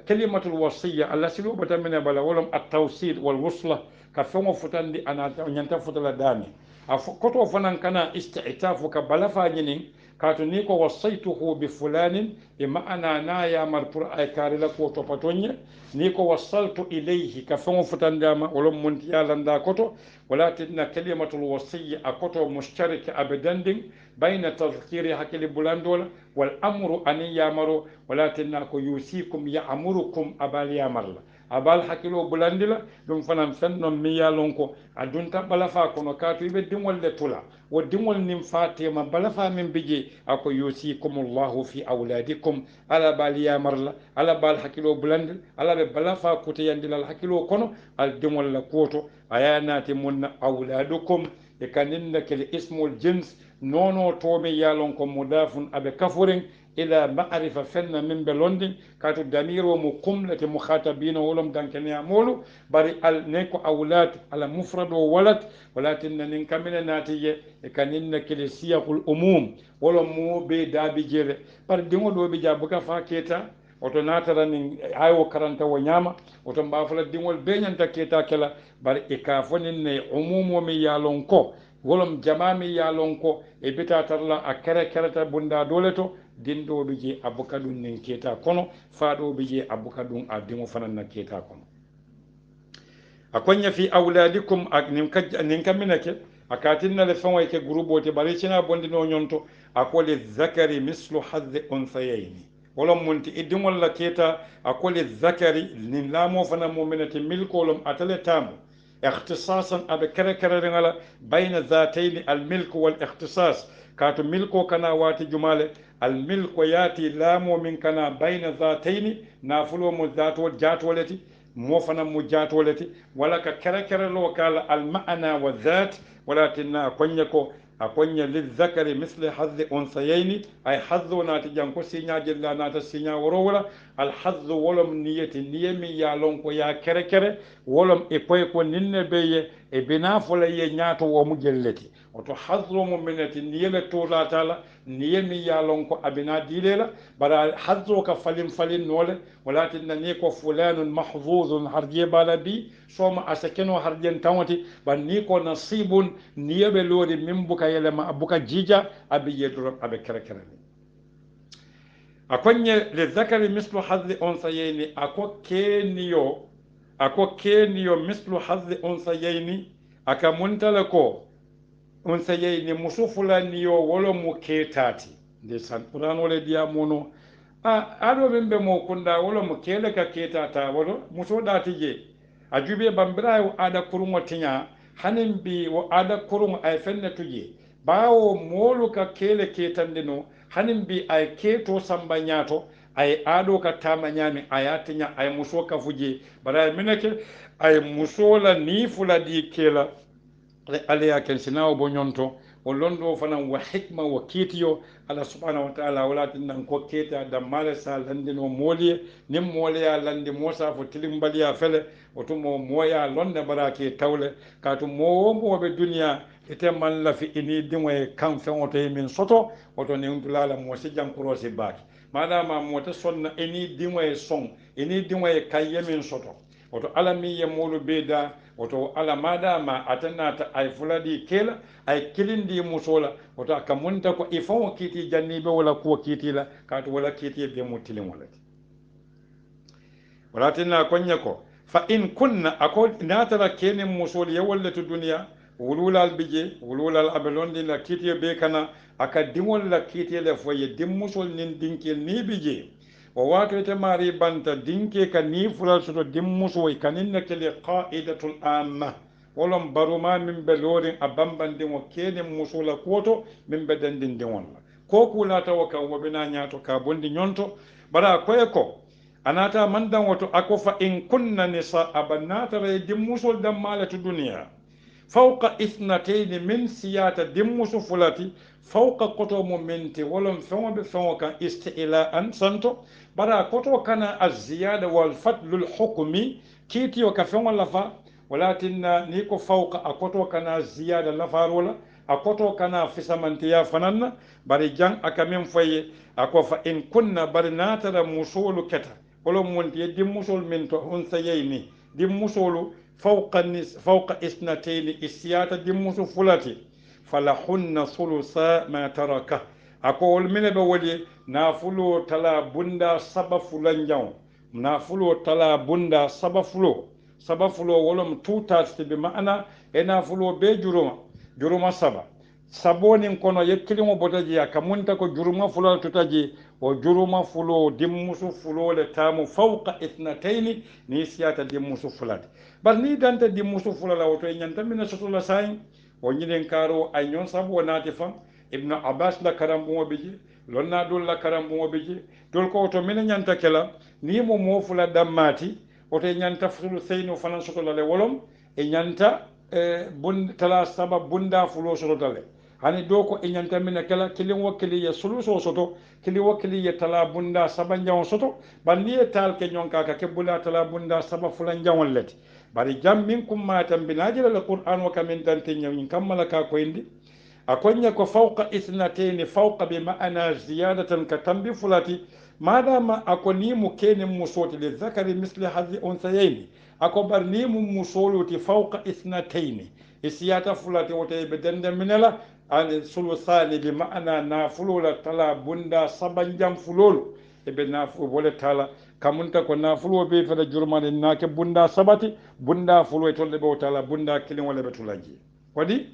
S2: kalimatul wasiya alla silo bata mine bala wolom at tawsil wal wusla ka feŋo futandi ana ñanta futala dami a koto fanan kana istitafu ka balafa ñinin kaatu ni ko wassaytuhu bi fulanin e ma'ana na yamar pour ay kaari la ko topatoñe ni ko wassaltu ilayhi ka feŋo futandama wolom muntiyalanda koto walatinna kalimatul wasiyya a koto mushtarike abe dandin bayna tadhkiri hakkili bulandola wal amru anin yamaro walatinna ko yusikum ya'murukum abal yamarla abal hakkilo bulandila ɗum fanan fennon mi yalon ko a dunta balafa kono kaatu iɓe diŋol le tula wo diŋol nin fatema balafa min bije ako yusikumullahu fi auladikum ala bal yamarla ala bal hakkilo bulandil ala ɓe balafa kuteyandilal hakkilo kono al diŋol la kuoto ayanati munna auladukum e kaninna kele ismul jins nono tomi yalon ko mudafun aɓe kafuren ila ma'rifa fenna min be londin kato damiro mu kumlete mukhatabina wolom dankene molu bari al ne ko awlad ala mufrad o walad walakin nin kamina natiye e kaninna kele siyaqul umum wolom mu be dabi jere par dingo do be jabuka fa keta oto natara nin ayo karanta wo nyama oto mbafala dingol be nyanta keta kala bari e ka fonin ne umumo mi yalon ko wolom jamami yalon ko e bita tarla a kere kereta bunda dole to dindoɓe je abuka ɗum nin keta kono faɗoɓe je abuka ɗum a dimo fananna keta kono a koña fi auladikum nin kamminake a katinnale feŋoy ke groupe ɓari cina bondino ñonto a kole zakari mislu hadde unsayayni wolon munti i diŋol la keta a kole zakari nin laamo fana muminate milkolom atale tamu ihtisasan aɓe kere kereriŋala bayna zatayni almilku wal ihtisas kato milko kana wati jumale almilko yati laamo min kana bayna zatayni nafulo mo jatoleti mo fana mo jatoleti wala ka kere kerelo kala alma'ana wa zat walatinna a koña lilzakari misle hadde unsayayni ay haddo naati janko siña jella naata siña woro wala alhaddu wolom niyeti niyemi ya lon ko ya kere kere wolom e koye ko ninne beye e bina fola ye ñaato womu jelleti oto haddo mo mineti niyele tolatala niyemi ya lon ko abina dilela bara haddo ka falin nole walatinna ni ko fulanun mahzuzun harje bala bi soma asakeno harjen tawati ban ni ko nasibun niyebe lori min buka yelema buka jija abi yedoro abe kere kere akonye le zakari mislu hadhi unsayayni ako keniyo mislu hadhi unsayayni aka muntala ko unsayayni musu fulaniyo wolo mu ketati de san qur'an wala diya mono ado bembe mo kunda wolo mu kele ka ketata wolo muso dati je ajube bambira ada kurungo tinya hanin bi wo ada kurungo ay fenne tuje bawo molu ka kele ketandino hanin bi ay keto samba ñaato ay aɗo ka tama ñami ayatiña ay muso ka fuje bara mineke ay musola ni fula di kela alaya ken sinawo bo ñonto o londo fanan wa hikma wa kiitiyo allah subhanahu wa taala walatin nan ko keta dammale sa landino mooliye nin mooleya landi mosa fo tilimbaliya fele otumo moya londe barake tawle kaatu mowomoɓe duniya ite man lafi ini dimoye kan feŋo to min soto oto nin dulala mo si jankurosi baake madama mote sonna ini dimoye soŋ ini dimoye kan yemin soto oto ala min ye moolu be da oto ala madama atanata ay fuladi kela ay kilindi musola oto aka munta ko i faŋo kiiti jannibe wala kuwo kiiti la kaatu wala kiiti be mu tilin walati walatinna koñe ko fa in kunna ako natara kenin musol ye wallatu duniya wululal bije wululal abe londi la kiiti be kana aka diŋol la kiiti le fo ye dimmusol nin dinkel ni bije o watoyte mari banta dinke ka ni fulal soto dimmusoy kaninne kele qaidatul amma wolon baruma min be lorin a bambandimo kene musola kuwoto min be dendindiŋol la ko kulatawo kan wobina ñaato ka bondi ñonto bara koye ko anata mandan woto ako fa in kunna nisa aba natara e dimmusol dammale to duniya fawqa ithnatayni min siyata dimmusu fulati fawqa koto mo menti wolon feŋo be feŋo kan istila an santo bara koto kana aziyada wal fadlul hukmi kiitiyo ka feŋo lafa walatinna ni ko fawqa a koto kana ziyada lafarola a koto kana fisamantiya fananna bari jang aka min foye ako fa in kunna bari natara musolu keta wolon monti ye dimmusol min to unsayayni dimmusolu fawqa isnatayni isiyata dimmusu fulati falahunna sulusa ma taraka ako wol mine be wodi nafulo tala bunda saba fulan jaw nafulo tala bunda saba fulo wolom tutas be ma'ana e nafulo be juruma saba sabonin kono yekkilimo botaji akamunta ko juruma fulo tutaji o juruma fulo dimmusu fulo le tamu fawqa ithnataini ni siyata dimmusu fulati bar ni danta dimmusu fulala woto nyanta mina sotola sayin o ñinen karo ay ñon sabu o naati fan ibnu abbas la karambuŋoɓe je lonna dol la karambuŋoɓe je dol ko oto mine ñanta kela ni mo mofula dammati oto e ñanta sulu seyno fanan sotolale wolom e ñanta tala saba bunda fulo sototale hani do ko e ñanta mine kela kilin wakkili ye suluso soto kili wakkili ye tala bunda saba jawon soto ban ni e tal ke ñon kaka ke bula tala bunda saba fulan jawon leti bari jam min kummatan binajira le qur'an o kamin dante ñawñin kammala ka koyndi a koñe ko fawqa ithnatayni fawqa bi ma'ana ziyadatan ka tambi fulati madama ako ni mu kenin musoti li zakari misli hadhi unsayayni ako bar ni mu musoluti fawqa ithnatayni isiyata fulati wote be dende minela an sulusani bi ma'ana nafulula tala bunda saban jam fulolu ebe nafu wole tala kamunta ko nafulo be fada jurmane nake bunda sabati bunda fulo tolle be tala bunda kilin wala be tulaji wadi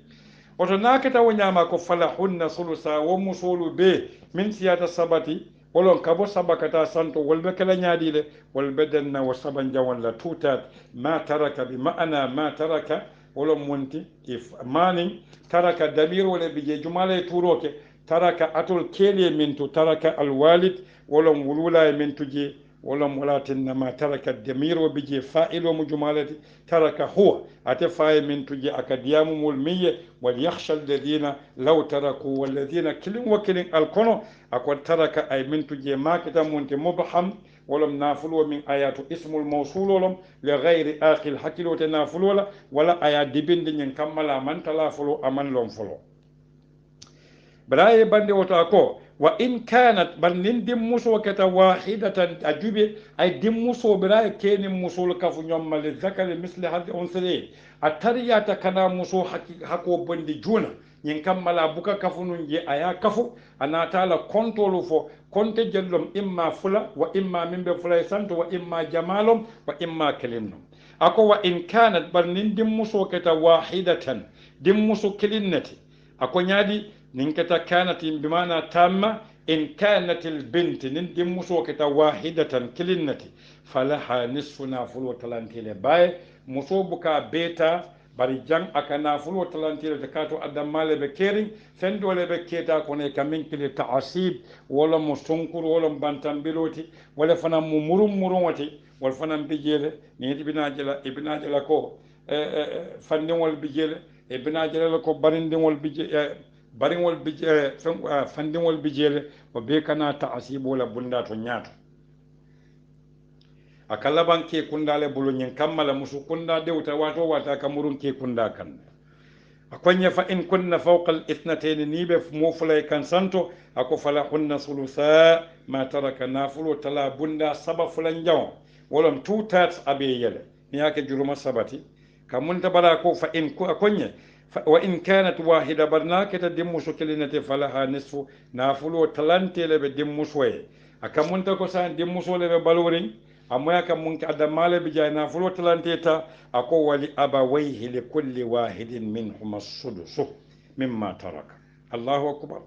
S2: oto naketa wo ñama ko falahunna sulusa wo musolu be min siyata sabati wolon kabo sabakata santo wolbe kala ñaadile wolbe denna wo saban jawon la tutat ma taraka bi ma'ana ma taraka wolon monti if manin taraka damir wala bije jumala turoke taraka atul kele min to taraka alwalid wolon wulula min tuje ولم ولاتن ترك الدمير وبيجي فائل ومجمالة ترك هو أتفاي من تجي أكاديام ملمية وليخشى الذين لو تركوا والذين كلم وكلم الكونو أقول ترك أي من تجي ما كتم منت مبحم ولم نافلوا من آيات اسم الموصول ولم لغير آخر الحكي وتنافلوا ولا آيات دبن دين كمل من تلافلوا أمن لهم فلو براي بندي وتاكو وإن كانت بنين دم مسو كتا واحدة أجوبة أي دم مسو براي كين مسو كفو نيوم للذكر مثل هذه أنثيين أتريا تكنا مسو حكو بندي جونا ينكمل أبوكا كفو نجي أيا كفو أنا تعالى كنترول فو كنت جلهم إما فلا وإما من بفلا يسانت وإما جمالهم وإما كلمهم أكو وإن كانت بنين دم مسو كتا واحدة دم مسو كلنتي أكو نادي ننكتا كانت بمعنى تامة إن كانت البنت نندم مسوكتا واحدة كلنتي فلها نصف نافل وتلانتيل باي مسوبكا بيتا bari jang aka nafulo talantire te kato adamale be kering fendole be keta kone kamin kili ta'asib wala mo sonkuru wala bantambiloti wala fana mu murum wati wala fana bijele ni ibina jela ko fandingol bijele ibina jela ko barindingol bijele bariŋol fandiŋol bi jeele o bee kana taasibo la bunda to ñaato a ka laban ke kunda le bulu ñiŋ kamma la musu kunda dewta waato waata ka murun ke kunda kan a koñe fa in kunna fawqa al ithnatayni ni be mo fulay kan santo ako falahunna sulusa ma taraka nafulo tala bunda saba fulan jaw wolom 2/3 abe yele ni yake juruma sabati kamunta bala ko fa in ko akonye وإن كانت واحدة برناكة دم سكلنة فلها نصف نافلو تلانتي لبه دم سوي أكمن تكو سان دم سوي لبه بلورين أما يكمن كأدمال بجاي نافلو تلانتي تا أكو ولي أبويه لكل واحد منهما السدس مما ترك الله أكبر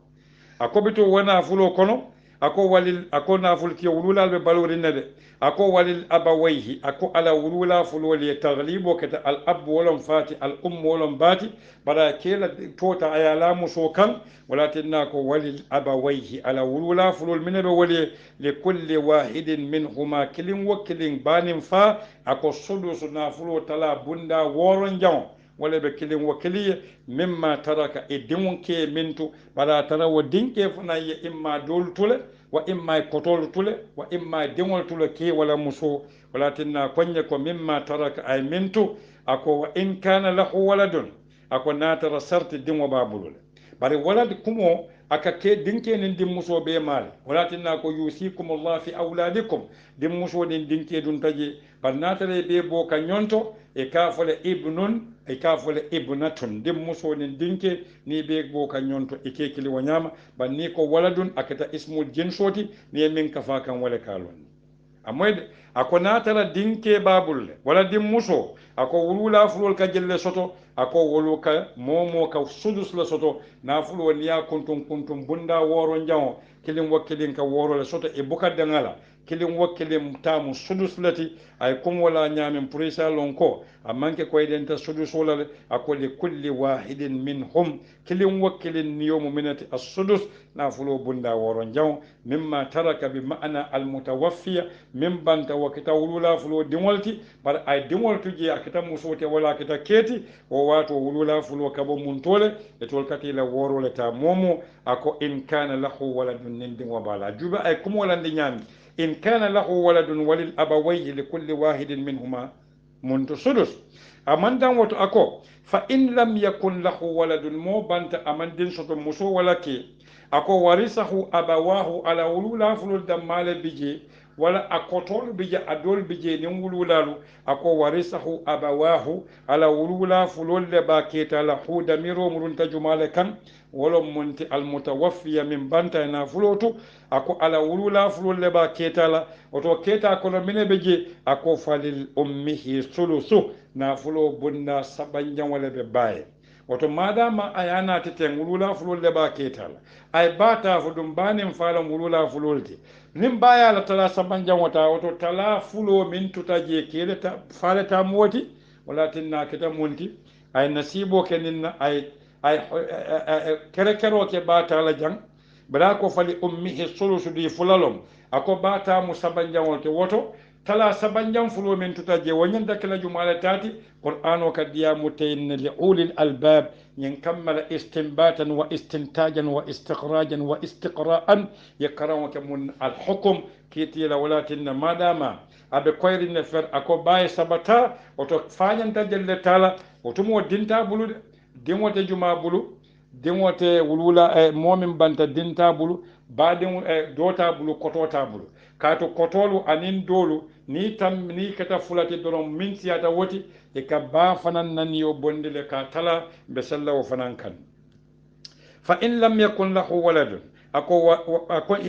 S2: أكو بتو ونافلو كنو ako naful ki wulula be balori nade ako walil abawayhi ako ala wulula fuloli taglibo kata al ab wolon fati al wolon bati bara kela tota ayala muso kan walatinna ko walil abawayhi ala wulula fulol minebe wali li kulli wahidin minhuma kilin wakilin banin fa ako sudusu nafulo tala bunda woron jaw wala ɓe kilin wo kiliye mimma taraka e diŋon ke mintu bara tara wo dinke fana ye imma dolu tule wa imma kotolu tule wa imma diŋol tule ke wala muso wala tinna konye ko mimma taraka ay mintu ako wa in kana lahu waladun ako natara sarti diŋo babulule bari walad kumo aka ke dinke nin din muso be mal wala tinna ko yusikumullah fi auladikum din muso din dinke dun taje bar natare be bo ka nyonto e ka fole ibnun e ka fole ibnatun din muso din dinke ni be bo ka nyonto e ke kili wanyama bar ni ko waladun akata ismul jinsoti ni min kafa kan wala kalon amoyde ako natara dinke babulle wala din muso ako wulula fulol ka jelle soto ako wolu ka momo ka sudus la soto na fulo niya kuntum bunda woro njawo kilin wakkilin ka woro la soto e buka dangala kilin wakkilin tamu sudus lati ay kum wala nyamin purisa lonko amanke ko identa sudus wala ako li kulli wahidin minhum kilin wakkilin niyomu minati as-sudus na fulo bunda woro njawo mimma taraka bi ma'ana al-mutawaffiya min banta wakita wulula fulo dimolti bar ay dimoltu je akita musote wala akita keti o wato wulula fulo kabo muntole e tol katila worole ta momo ako in kana lahu waladun nindi wa bala juba ay kum wala ndi nyami in kana lahu waladun walil abawayhi li kulli wahidin minhuma muntu sudus amandan wato ako fa in lam yakun lahu waladun mo banta amandin soto muso wala ke ako warisahu abawahu ala wulula fulo dammale bije wala akotol bije adol bije nin wululalu ako warisahu abawahu ala wulula fulol le ba keta la huda miro murunta jumale kan wala munti almutawaffiya min banta na fulotu ako ala wulula fulol le ba keta la oto keta kono mine beje ako falil ummihi sulusu na fulo bunda sabanjan wala be baye woto madama ayana teten wulula fulol le ba keta la ay bata fu dum banin falam wulula fulolti nin baya la tala sabanjan wata woto tala fulo min tutaje kele ta faleta moti wala tinna kita munti ay nasibo kenin ay kere kero ke bata la jang bala ko fali ummihi sulusu di fulalom ako bata mu sabanjan woto tala sabanjan fulo min tutaje wonyen dakala jumala tati qur'ano kadiya mutayin li ulil albab yin kammala istinbatan wa istintajan wa istikhrajan wa istiqra'an yaqra'u kamun al hukm kiti la walatin madama abe koyri ne fer ako baye sabata oto fanyan tajelle tala otumo dinta bulu dimote juma bulu dimote wulula momin banta dinta bulu badin dota bulu kotota bulu kato kotolu anin dolu ni tam ni kata fulati doron min siyata woti e ka ba fanan nan yo bondile ka tala be sallawo fanan kan fa in lam yakun lahu waladun ako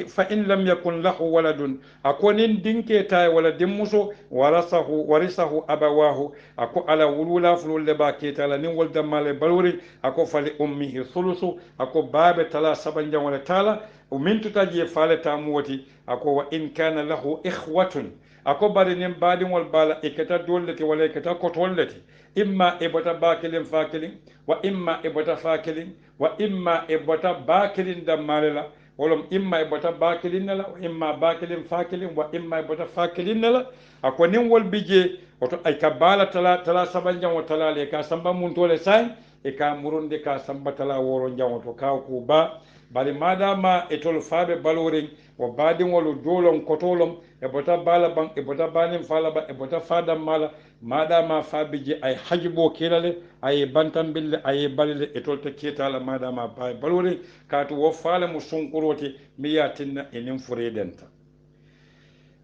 S2: fa in lam yakun lahu waladun ako nin dinke tay wala dimmuso warisahu abawahu ako ala wulula fulul le ba ketala nin wal damale balwuri ako fali ummihi thulusu ako babe tala sabanjan wala tala min tutaji fale tamuwati ako wa in kana lahu ikhwatun ako bari nin badin wal bala ikata dollati wala ikata kotollati imma ibata bakilin fakilin wa imma ibata fakilin wa imma ibata bakilin damalala wolom imma ibata bakilin nala wa imma bakilin fakilin wa imma ibata fakilin nala ako nin wal bije oto ay ka bala tala sabanjan wa tala le ka samba mun tole sai e ka murunde ka samba tala woro janwoto ka ko ba bari madama etol fabe baloring o badin wolu dolon kotolom e bota bala ban e bota banin fala ba e bota fadam mala madama fabiji ay hajibo kelale ay bantam bille ay balile etol te ketala madama bay baloring katu wo fala mu sunkurote miyatinna enin furedenta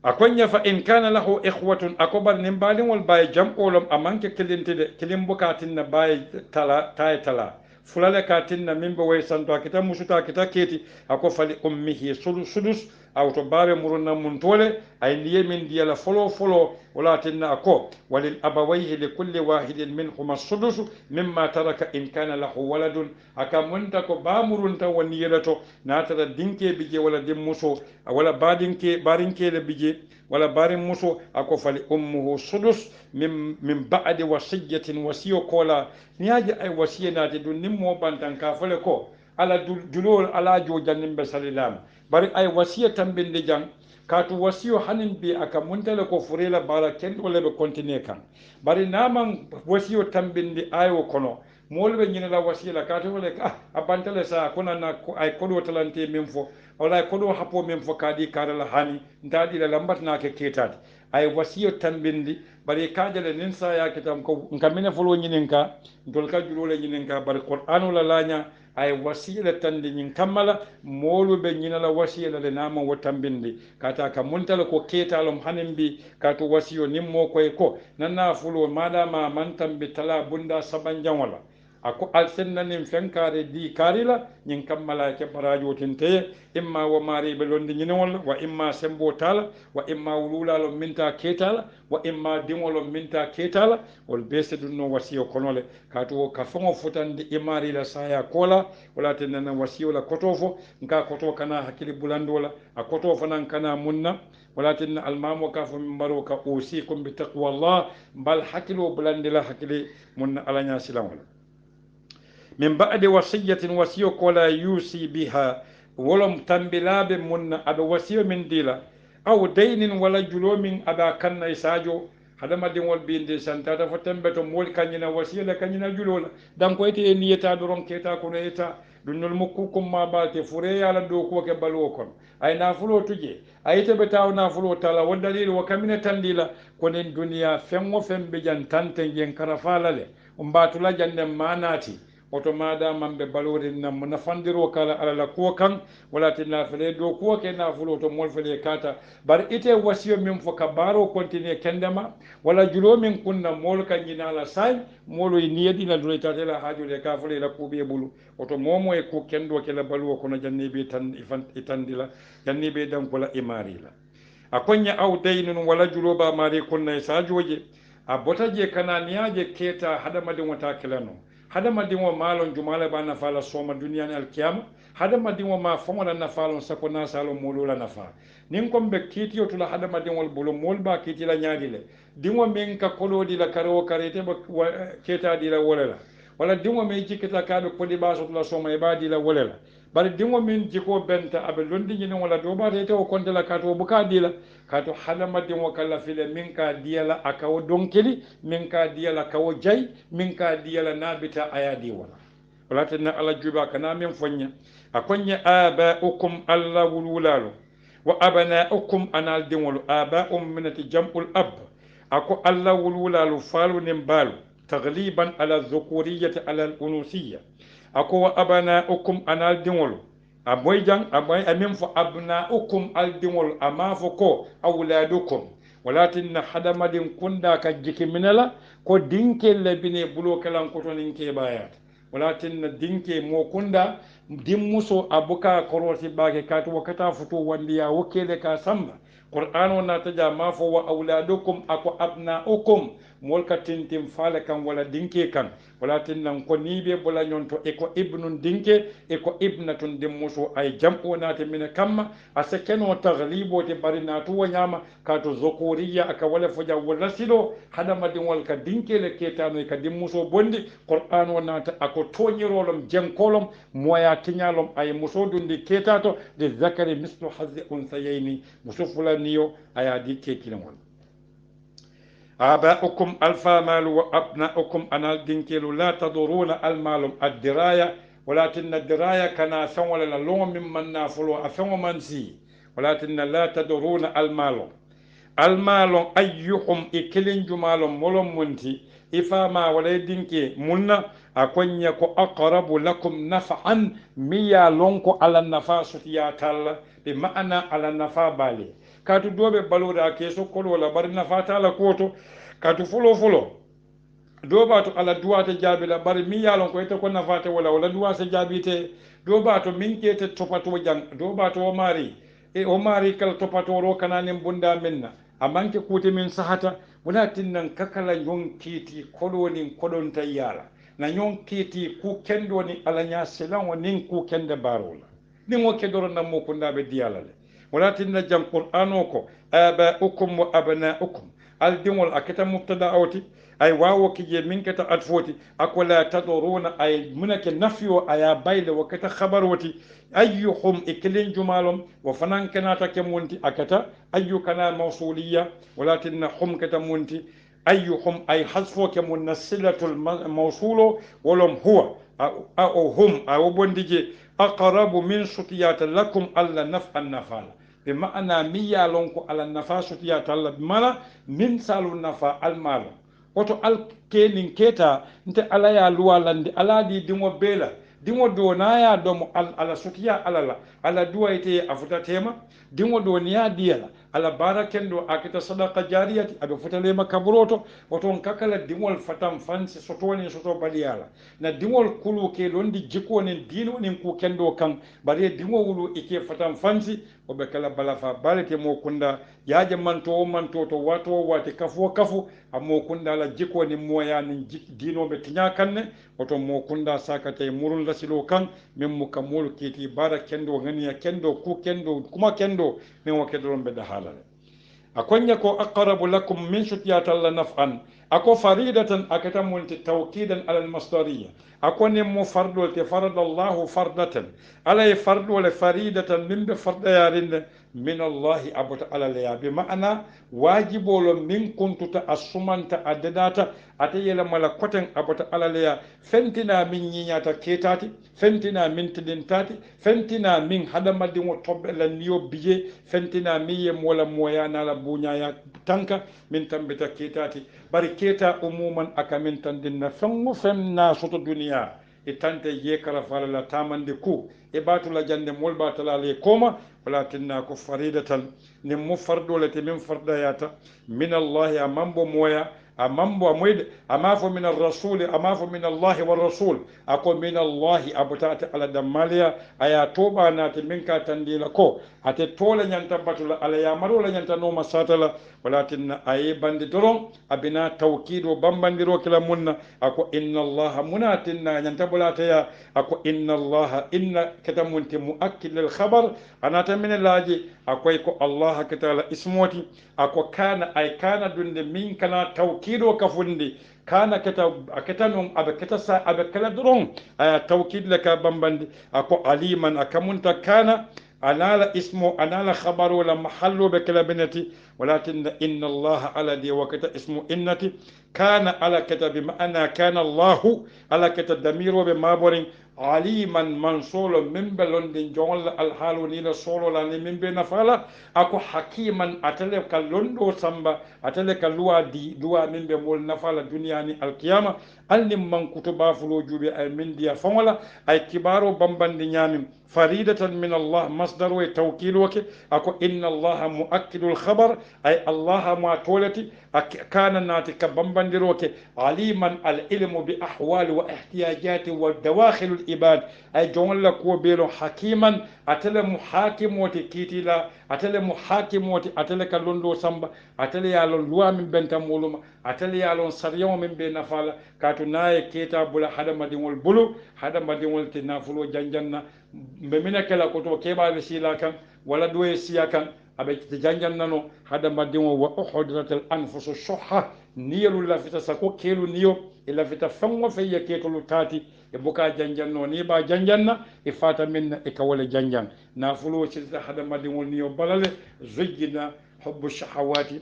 S2: akonya fa in kana lahu ikhwatun akobar nin balin wal bay jam'olom amanke kelintide kelim bukatinna bay tala fulale ka tinna min be way santo kita musuta kita keti ako fali ummihi sudus aw to babe muruna mun tole ay liye min diyala folo wala tinna ako walil abawayhi li kulli wahidin minhum as-sudus mimma taraka in kana lahu waladun aka munta ko ba murunta woni yelato na tara dinke bije wala dim muso wala barinke le bije wala barin muso ako fali ummuhu sudus min ba'di wasiyatin wasiyo kola niyaji ay wasiya nati dun nimmo bantan ka fale ko ala julol ala jo jannim be salilam bari ay wasiya tambinde jang kaatu wasiyo hanin bi aka muntale ko furela bala kendo lebe continue kan bari naman wasiyo tambindi ayo kono moolu ɓe ñinela wasila kaatu wole a bantale sa konana ay koɗo talante min fo wala ay koɗo happo min fo kaɗi karala hani ntaɗila lambatanake ketade ay wasiyo tambindi bari kajale nin sa yake tam ko kamine folo ñinin ka ntol ka julole ñinin ka bari qur'anu la laña ay wasila tandi ñin kammala moolu ɓe ñinala wasila le nama wo tambindi kata ka muntala ko ketalom hanin mbi kato wasiyo nimmo koye ko nanna fulo madama man tambi tala bunda sabanjanwala ako alsennanin fenkare di karila ñin kammala ke barajo tinteye imma wo mariɓe londi ñinowol wa imma sembo tala wa imma wululalo minta ketala wa imma diŋolo minta ketala wol bese ɗum no wasiyo konole kato ka foŋo futandi imarila saya kola wala tennana wasiyola koto fo nka koto kana hakkili bulandola a koto fanan kana munna wala tinna almamo ka fo min mbaro ka usikum bi taqwallah mbal hakkilo bulandila hakkili munna alaña silaŋol min ba'di wasiyatin wasiyo kola yusi biha wolom tambilaɓe munna aɓe wasiyo min dila aw daynin wala julo min aɓa kanna e sadio hadamadiŋol binde santata fo tembe to mooli kañina wasiyala kañina julola danko ete e niyeta doron keta kono eta ɗum nol mokku kumma balte fureyala dow kuwoke baluwo kono ay nafulo tuje a yiteɓe taw nafulo tala wo dalil wo kamine tandila konen duniya feŋ o feŋ ɓe jan tante jen kara falale o mbatula janden manati oto madamam ɓe balorin nam mo nafandiro kala alala kuwo kan wala tinna fele dow kuwo ke nafulo to mol fele kata bar ite wasiyo min fo ka baro continue kendema wala julo min kunna mol kan ñinala say molo e niyeɗina dula tatela hajule ka fole la kuuɓe ɓulu oto momo e ku kendo kela baluwo kono janniɓe tan itandila janniɓe dankola imarila a koña aw daynun wala juloba mari kunna e sajoje a botaje kana niyaje keta haɗamadin wata kelano hadamadiŋo maalon jumala ba nafa la sooma duniya ni alkiyama hadamadiŋo ma foŋo la nafa lon sako nasalo moolu la nafa niŋ kom be kiitiyo tula hadamadiŋol bulu moolu ba kiiti la ñaadi le diŋo miŋ ka koloo di la kare wo kare ite be keeta di la wole la walla diŋo miŋ jikkita ka be kodi baasoto la sooma i baa di la wole la bari diŋo miŋ jikoo benta abe londi ñiniŋo la doo baata ite wo konte la kaatu wo buka di la kaatu hadamadiŋo ka lafile miŋ ka diya la a ka wo donkili miŋ ka diya la ka wo jayi miŋ ka diya la naa bita a ye di wala wala tinna ala juba kana miŋ fo ñe a ko ñe abaukum alla wululaalu wa abanaukum anal diŋolu abaum minati jam'ul ab a ko alla wululaalu faalu niŋ baalu tagliban ala dhukuriyati ala al unusiya ako wa abanaukum anal diŋolu a moy jang a min fo abnaukum al diŋolu a maa fo ko awladukum walatinna hadamadin kunda ka jiki minela ko dinkel le bine bulo kalan koto nin keɓayata walatinna dinke mo kunda dimmuso a buka koroti ɓake kati wakkata futo wandiya wokkele ka samba qur'an o nataja ma fo wa awladukum ako abnaukum mol ka tintin faale kan wala dinke kan wala tinnan ko niɓe bola ñonto eko ibnun dinke eko ibnatun dimmuso ay jam o naate mine kamma a sekkeno taglibote bari natuwo ñama kato zokoriya aka wala foja wala silo haɗamadinwal ka dinkele ketano ka dimmuso bondi qur'an o naata ako toñirolom jenkolom moya tiñalom ay muso dundi ketato de zakari mislu hazzi unsayayni muso fulaniyo aya di kekilemol abaukum alfamalu wa abnaukum anal dinkelu la taduruna almalum addiraya walatinna diraya kana feŋole la loŋo min man nafulo a feŋo man si walatinna la taduruna almalon ayyuhum i kilin jumalon molon munti ifama wala dinke munna a koñe ko aqrabu lakum naf'an miya lonko ala nafa sutiya talla bi ma'ana ala nafa bale katu dobe baloda keso kolola bari nafa tala koto katu fulo doba to ala duwata jaabila bari mi yalon ko ite ko nafate wala duwa se jaabite doba to min kete topato jang doba to o mari kala topato ro kananin bunda minna amanke kuti min sahata wala tinnan kakala nyon kiti koloni kodon tayala na nyon kiti ku kendo ni ala nya selan nin ku kende barola ni mo kedoro nam mo kunda be diyala le wala tinna jang qur'ano ko abaukum wa abnaukum aldiŋol a keta mubtada awti ay wawo kije min keta atfoti ako la tadoruna ay munake nafiyo aya bayle wo keta khabaroti ayyuhum ikilin jumalum wa fanan kenata ke munti akata ayyu kana mawsuliya walakin hum keta munti ayyuhum ay hasfo ke munassilatul mawsulo wolom huwa أو هم أو بندجي أقرب من سطيات لكم على نفع النفال بمعنى ميا لونكو على النفع سطيات الله بمعنى من سالو النفع المال woto alkenin keta nte ala ya luwa landi ala di dimo bela dimo do na ya domo ala sutiya ala ala duwa ite afuta tema dimo do niya diala ala barakendo akita sadaqa jariyati abe futale makaburoto woto kakala dimol fatam fansi sotoni soto baliyala na dimol kulu ke londi jiko nen dino nen ku kendo kan bare dimo wulu ike fatam fansi o be kala balafa balete mo kunda yaje manto to wato wati kafu amo kunda la jiko ni moya ni dino be tinya kanne woto mo kunda sakate murul lasilo kan min mukamul kiti bara kendo ngani kendo ku kendo kuma kendo min wakedo be da halale akonya ko aqrabu lakum min shutiyatalla naf'an ako faridatan akatamulti tawkidan ala almasdariyya akoni mo fardol te faradallahu fardatan alay fardol faridatan min be farda yarinde min allahi abata ala ya bi ma'ana wajibolo min kuntuta asumanta adedata atayela mala koten abata ala ya fentina min nyinyata ketati fentina min tidintati fentina min hadamadi mo tobbela niyo biye fentina miye mola moyana la buñaya tanka min tambita ketati bari keta umuman aka min tandinna fengo fenna soto duniya e tante yekara falala tamande ku e batula jande mol batala le koma walakinna ko faridatan nim mo fardolete min fardayata min allahi amambo moya amambo amoyde amafo min ar-rasul amafo min allahi war rasul ako min allahi abutata ala damaliya aya toba nati min ka tandila ko ate tola nyanta batula ala ya marola nyanta no masatala walakin ayi bandi doron abina tawkido bambandiro kila munna ako inna allaha munatinna nyanta bulata ya ako inna allaha inna katamunti muakkil al khabar anata min laji akoy ko allah katala ismoti ako kana ay kana dunde min kana tawkido kafundi kana kata non abe kata sa abe kala doron aya tawkid laka bambandi ako aliman akamunta kana anala ismu anala khabaru wala mahallu bikala binati ولكن إن الله على دي وكت اسمه إنتي كان على كتاب بمعنى كان الله على كتاب دمير وبمابورين عليما منصول من بلون جول الحال نيل صولو لاني من بين فالا أكو حكيما أتلك لندو سامبا أتلك لوا دي دوا من بمول نفالا دنياني القيامة أني من كتبا فلو جوبي أي من دي فولا أي كبارو بمبان دي نيامي فريدة من الله مصدر وتوكيل وكي أكو إن الله مؤكد الخبر أي الله ما تولتي كان ناتك بمبندروك عليما العلم بأحوال واحتياجات ودواخل العباد أي جون لك وبيلو حكيما أتل محاكم وتكيتي لا أتل محاكم أتل كالوندو سامبا أتل يالون لوا من بنت مولوما أتل يالون سريون من بين فالا كاتو ناي كيتا بولا حدا مدينول بلو حدا مدينول تنافلو جنجنا بمنا كلا كتو كيبا بسيلا كان ولا دوي سيا كان abe janjan nano hada madimo wa uhudratul anfus shuhha niyalu la fita sako kelu niyo ila fita fango fe yaketulu tati e buka janjan no ni ba janjanna e fata minna e kawale janjan na fulo ci hada madimo niyo balale zujina hubbu shahawati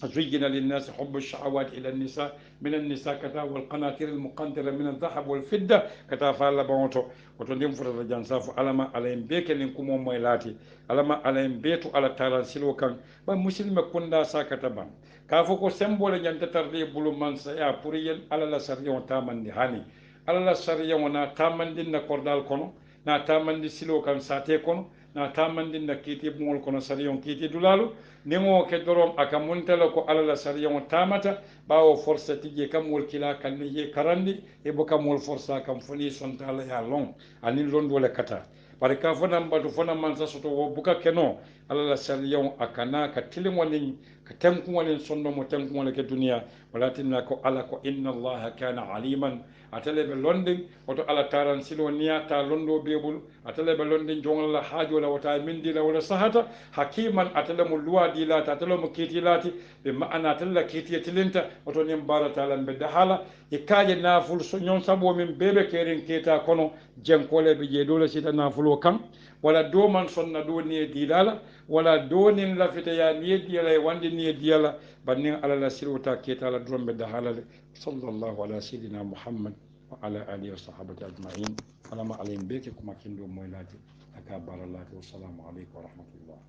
S2: زين للناس حب الشهوات إلى النساء من النساء كتا والقناطير المقنطرة من الذهب والفضة كتا فعل بونتو وتندم فرد جانساف علما عليهم بيك لنكم وميلاتي علما عليهم بيتو على تارانسيلو كان بمسلم كندا ساكتا بان كافوكو سمبول جانت تردي بلو منسا يا پوريين على لا سريون تامن دي هاني على لا سريون نا تامن دي نكوردال كونو نا تامن دي سيلو كان ساتي كونو na tamandin na kiti bungol kono sariyon kiti dulalu nimo ke dorom aka muntala ko alala sariyon tamata bawo forsa tije kam wol kila kan ye karandi e boka mol forsa kam foni sontala ya long ani londo le kata pare ka fona mbatu fona mansa soto wo buka keno alala sariyon akana ka tilimo ni tenkuŋolen sondomo tenkuŋole ke duniya walatinna ko ala ko inna allaha kana aliman atele ɓe londin woto ala taran silo niya ta londo beɓol atele ɓe londin jongolala haajola wota min dila wala sahata hakiman atele mo luwa dilati atele mo kiitilati ɓe ma'ana atella kiitiye tilinta woto nin baratalan ɓe dahala e kaaje naful so ñon sabo min beɓe kerin keta kono jenkole ɓe jeedole sita nafulo kan wala doman sonna ɗo ni e dilala wala donin lafita ya ni e diyala e wande ni e diyala bannin alala sirwata ketala dromɓe dahalale sallllahu ala sayidina muhammad wa ala alihi wa sahabati ajmain alama alayen beke kuma kindo moylade aka barallade wassalamu aleykum wa rahmatullah